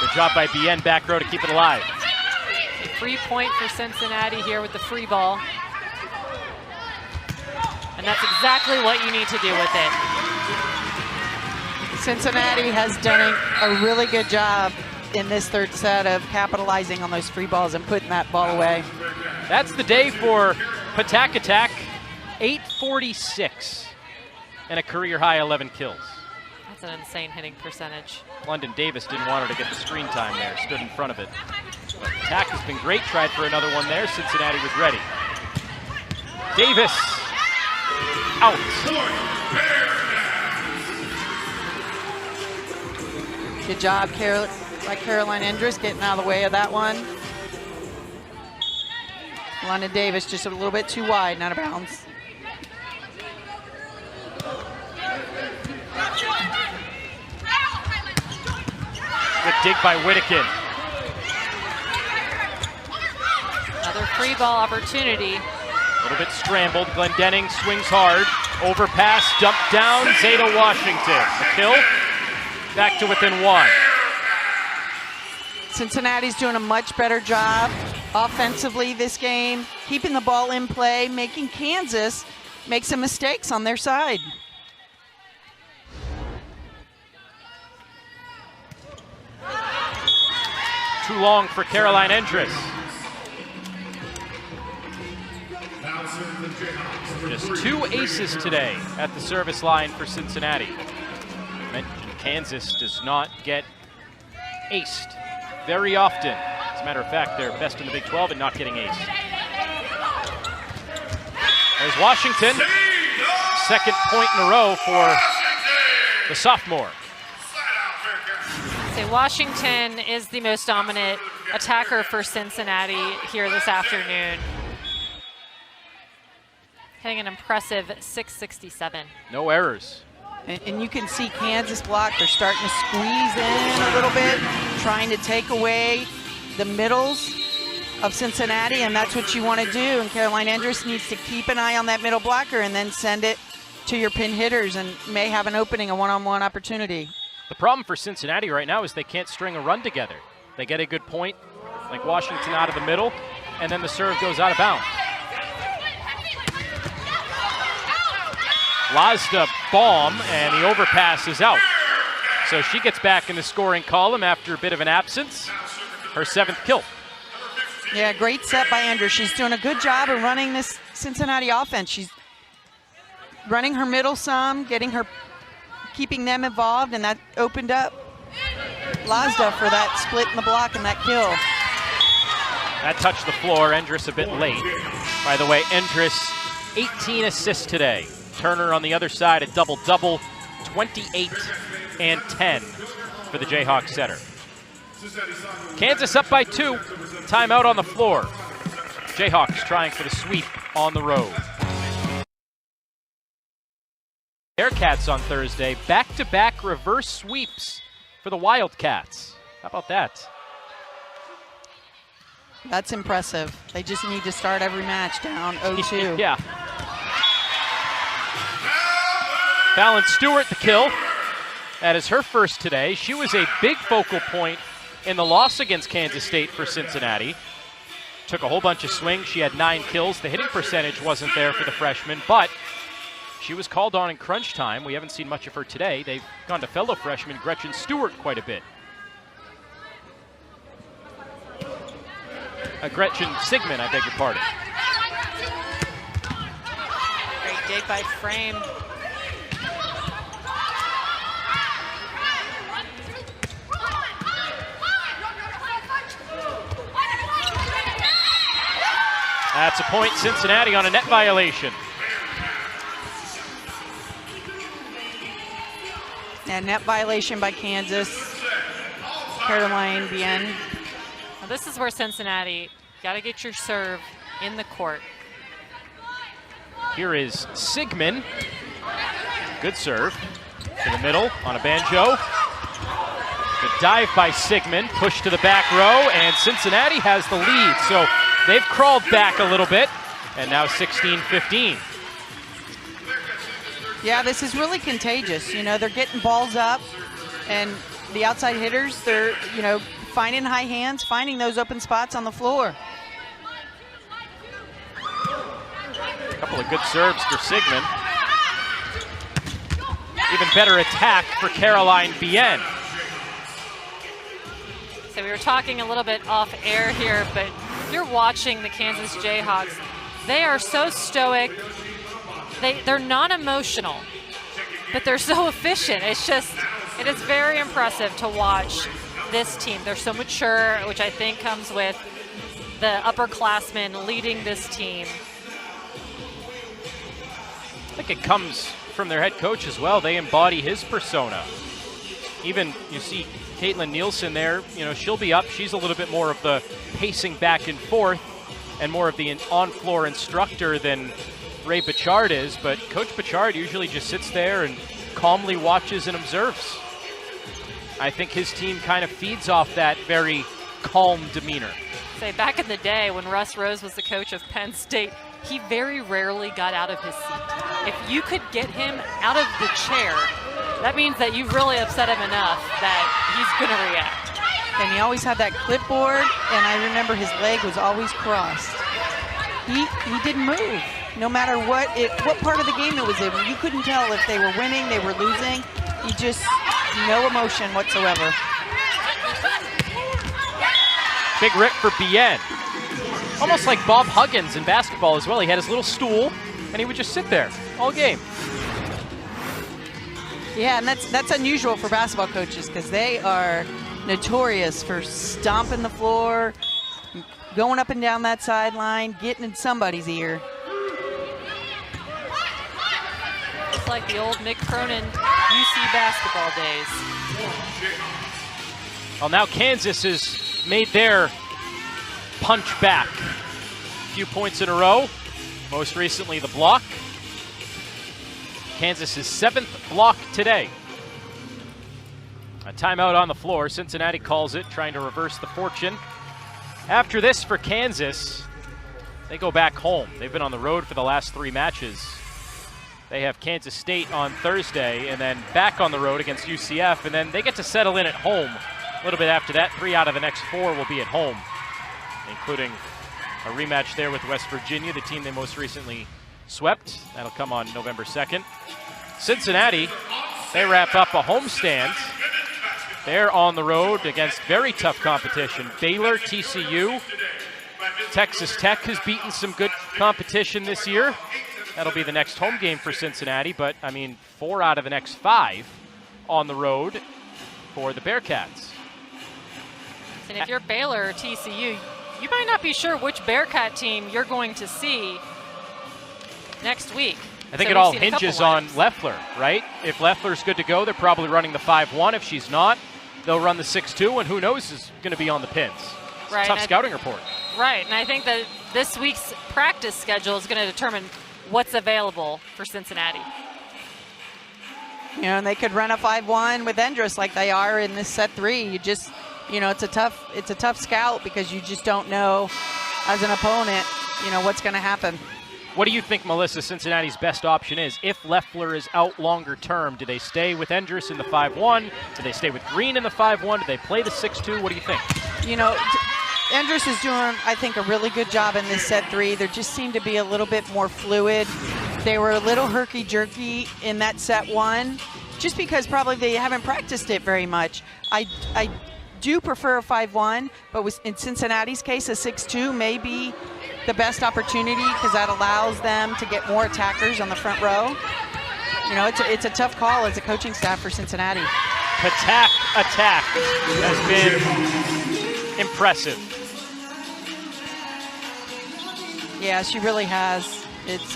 Good job by Bien, back row to keep it alive. A free point for Cincinnati here with the free ball. And that's exactly what you need to do with it. Cincinnati has done a really good job in this third set of capitalizing on those free balls and putting that ball away. That's the day for Patak attack. 846 and a career high 11 kills. That's an insane hitting percentage. London Davis didn't want her to get the screen time there, stood in front of it. But Patak has been great, tried for another one there. Cincinnati was ready. Davis out. Good job by Caroline Endress getting out of the way of that one. London Davis just a little bit too wide, not out of bounds. Good dig by Whittakin. Another free ball opportunity. A little bit scrambled. Glendenning swings hard. Overpass, dumped down. Zeta Washington. The kill. Back to within one. Cincinnati's doing a much better job offensively this game, keeping the ball in play, making Kansas make some mistakes on their side. Too long for Caroline Endress. Just 2 aces today at the service line for Cincinnati. I mentioned Kansas does not get aced very often. As a matter of fact, they're best in the Big 12 and not getting aced. There's Washington. Second point in a row for the sophomore. So Washington is the most dominant attacker for Cincinnati here this afternoon. hitting an impressive 667. No errors. And you can see Kansas block. They're starting to squeeze in a little bit, trying to take away the middles of Cincinnati, and that's what you want to do. And Caroline Endress needs to keep an eye on that middle blocker and then send it to your pin hitters and may have an opening, a one-on-one opportunity. The problem for Cincinnati right now is they can't string a run together. They get a good point, like Washington out of the middle, and then the serve goes out of bounds. Lazda bomb, and the overpass is out. So she gets back in the scoring column after a bit of an absence. Her 7th kill. Yeah, great set by Endress. She's doing a good job of running this Cincinnati offense. She's running her middle some, keeping them involved, and that opened up Lazda for that split in the block and that kill. That touched the floor. Endress a bit late. By the way, Endress 18 assists today. Turner on the other side, a double-double, 28 and 10 for the Jayhawks setter. Kansas up by 2. Timeout on the floor. Jayhawks trying for the sweep on the road. Bearcats on Thursday, back-to-back reverse sweeps for the Wildcats. How about that? That's impressive. They just need to start every match down 0-2. Yeah. Fallon Stewart the kill. That is her first today. She was a big focal point in the loss against Kansas State for Cincinnati. Took a whole bunch of swings. She had 9 kills. The hitting percentage wasn't there for the freshman, but she was called on in crunch time. We haven't seen much of her today. They've gone to fellow freshman Gretchen Stewart quite a bit. Gretchen Sigmund, I beg your pardon. Great dig by Frame. That's a point, Cincinnati on a net violation. And net violation by Kansas. Caroline Bien. Now this is where Cincinnati got to get your serve in the court. Here is Sigmund. Good serve to the middle on a banjo. Good dive by Sigmund, push to the back row, and Cincinnati has the lead. So they've crawled back a little bit, and now 16-15. Yeah, this is really contagious. You know, they're getting balls up, and the outside hitters, they're, finding high hands, finding those open spots on the floor. A couple of good serves for Sigmund. Even better attack for Caroline Bien. So we were talking a little bit off air here, but if you're watching the Kansas Jayhawks, they are so stoic. They're not emotional, but they're so efficient. It is very impressive to watch this team. They're so mature, which I think comes with the upperclassmen leading this team. I think it comes from their head coach as well. They embody his persona. Even, you see Caitlin Nielsen there, she'll be up. She's a little bit more of the pacing back and forth and more of the on-floor instructor than Ray Bichard is, but Coach Bichard usually just sits there and calmly watches and observes. I think his team kind of feeds off that very calm demeanor. Say, back in the day when Russ Rose was the coach of Penn State, he very rarely got out of his seat. If you could get him out of the chair, that means that you've really upset him enough that he's going to react. And he always had that clipboard, and I remember his leg was always crossed. He didn't move, no matter what part of the game it was in. You couldn't tell if they were winning, they were losing. He just, no emotion whatsoever. Big rip for Bien. Almost like Bob Huggins in basketball as well. He had his little stool, and he would just sit there all game. Yeah, and that's unusual for basketball coaches because they are notorious for stomping the floor, going up and down that sideline, getting in somebody's ear. It's like the old Mick Cronin UC basketball days. Well, now Kansas has made their punch back. A few points in a row. Most recently, the block. Kansas's 7th block today. A timeout on the floor. Cincinnati calls it, trying to reverse the fortune. After this for Kansas, they go back home. They've been on the road for the last 3 matches. They have Kansas State on Thursday and then back on the road against UCF, and then they get to settle in at home a little bit after that. 3 out of the next 4 will be at home, including a rematch there with West Virginia, the team they most recently swept. That'll come on November 2nd. Cincinnati, they wrap up a homestand. They're on the road against very tough competition. Baylor, TCU, Texas Tech has beaten some good competition this year. That'll be the next home game for Cincinnati, but I mean, 4 out of the next 5 on the road for the Bearcats. And if you're Baylor or TCU, you might not be sure which Bearcat team you're going to see next week. I think it all hinges on Leffler, right? If Leffler's good to go, they're probably running the 5-1. If she's not, they'll run the 6-2, and who knows is going to be on the pins. Right, Tough scouting report. Right, and I think that this week's practice schedule is going to determine what's available for Cincinnati. You know, and they could run a 5-1 with Endress like they are in this set 3. You just, you know, it's a tough scout because you just don't know as an opponent, you know, what's going to happen. What do you think, Melissa, Cincinnati's best option is? If Leffler is out longer term, do they stay with Endress in the 5-1? Do they stay with Green in the 5-1? Do they play the 6-2? What do you think? You know, Endress is doing, I think, a really good job in this set 3. There just seemed to be a little bit more fluid. They were a little herky-jerky in that set 1, just because probably they haven't practiced it very much. I do prefer a 5-1, but in Cincinnati's case, a 6-2 may be the best opportunity because that allows them to get more attackers on the front row. You know, it's a tough call as a coaching staff for Cincinnati. Attack has been impressive. Yeah, she really has. It's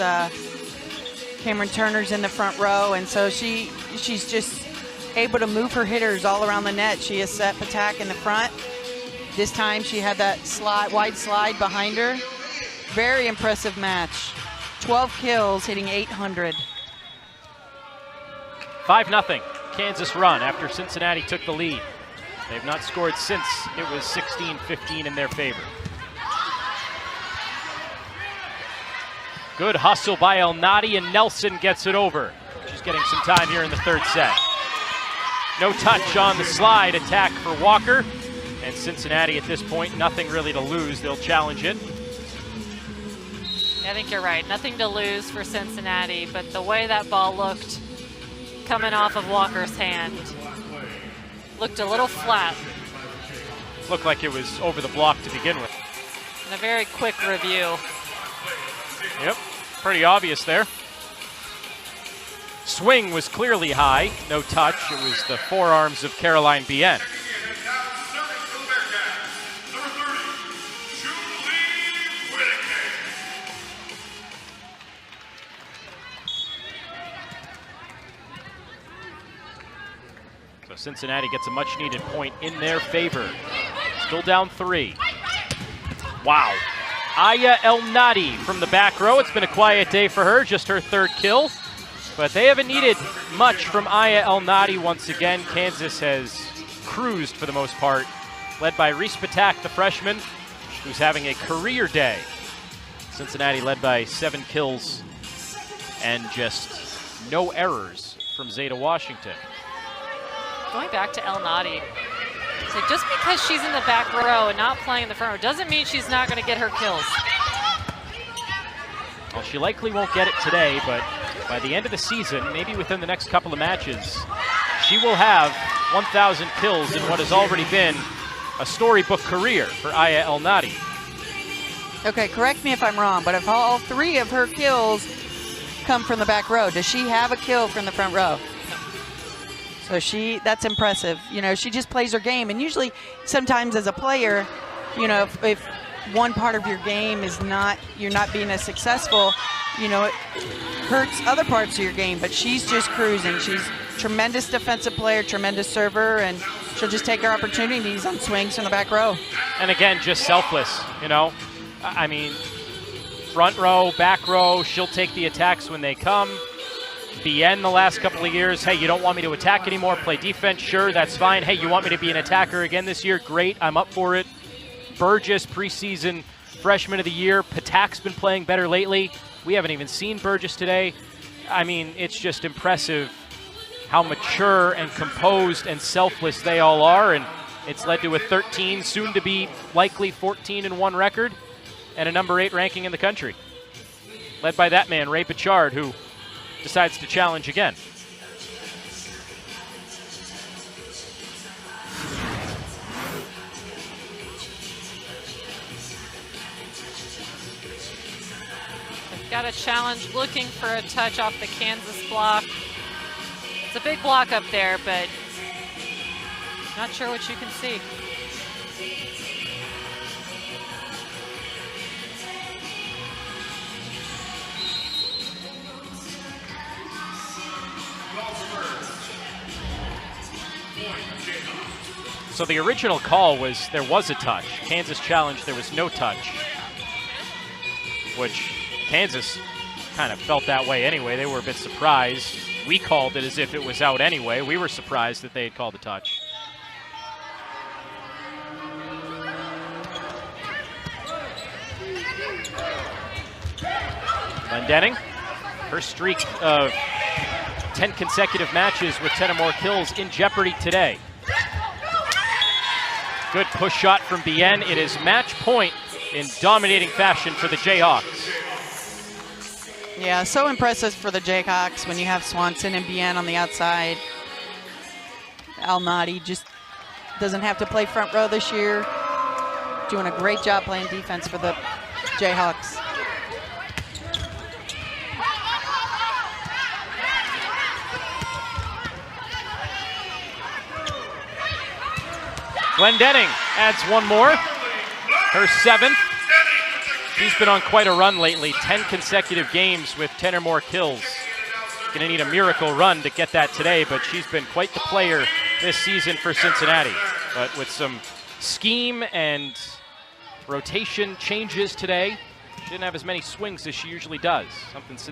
Cameron Turner's in the front row, and so she's just able to move her hitters all around the net. She has set Patak in the front. This time she had that wide slide behind her. Very impressive match. 12 kills, hitting 800. 5-0 Kansas run after Cincinnati took the lead. They've not scored since it was 16-15 in their favor. Good hustle by El Nadi, and Nelson gets it over. She's getting some time here in the 3rd set. No touch on the slide attack for Walker. And Cincinnati at this point, nothing really to lose. They'll challenge it. I think you're right. Nothing to lose for Cincinnati, but the way that ball looked coming off of Walker's hand looked a little flat. Looked like it was over the block to begin with. And a very quick review. Yep, pretty obvious there. Swing was clearly high, no touch. It was the forearms of Caroline Bien. So Cincinnati gets a much-needed point in their favor. Still down 3. Wow. Aya El Nadi from the back row. It's been a quiet day for her, just her 3rd kill. But they haven't needed much from Aya El Nadi once again. Kansas has cruised for the most part, led by Reese Patak, the freshman, who's having a career day. Cincinnati led by 7 kills and just no errors from Zeta Washington. Going back to El Nadi, so just because she's in the back row and not playing in the front row doesn't mean she's not going to get her kills. Well, she likely won't get it today, but by the end of the season, maybe within the next couple of matches, she will have 1,000 kills in what has already been a storybook career for Aya El Nadi. Okay, correct me if I'm wrong, but if all 3 of her kills come from the back row, does she have a kill from the front row? So that's impressive. You know, she just plays her game. And usually, sometimes as a player, you know, if one part of your game is you're not being as successful, you know, it hurts other parts of your game. But she's just cruising. She's a tremendous defensive player, tremendous server, and she'll just take her opportunities on swings from the back row. And again, just selfless, you know. I mean, front row, back row. She'll take the attacks when they come. Bien the last couple of years, hey, you don't want me to attack anymore, play defense? Sure, that's fine. Hey, you want me to be an attacker again this year? Great, I'm up for it. Burgess, preseason freshman of the year. Patak's been playing better lately. We haven't even seen Burgess today. I mean, it's just impressive how mature and composed and selfless they all are, and it's led to a 13, soon to be likely 14-1 record and a number 8 ranking in the country. Led by that man, Ray Bichard, who decides to challenge again. Got a challenge, looking for a touch off the Kansas block. It's a big block up there, but not sure what you can see. So the original call was there was a touch. Kansas challenge, there was no touch, which Kansas kind of felt that way anyway. They were a bit surprised. We called it as if it was out anyway. We were surprised that they had called a touch. Glendenning, her streak of 10 consecutive matches with 10 or more kills in jeopardy today. Good push shot from Bien. It is match point in dominating fashion for the Jayhawks. Yeah, so impressive for the Jayhawks when you have Swanson and Bien on the outside. Almaty just doesn't have to play front row this year. Doing a great job playing defense for the Jayhawks. Glendenning adds one more, her 7th. She's been on quite a run lately, 10 consecutive games with 10 or more kills. Gonna need a miracle run to get that today, but she's been quite the player this season for Cincinnati. But with some scheme and rotation changes today, she didn't have as many swings as she usually does, something Cincinnati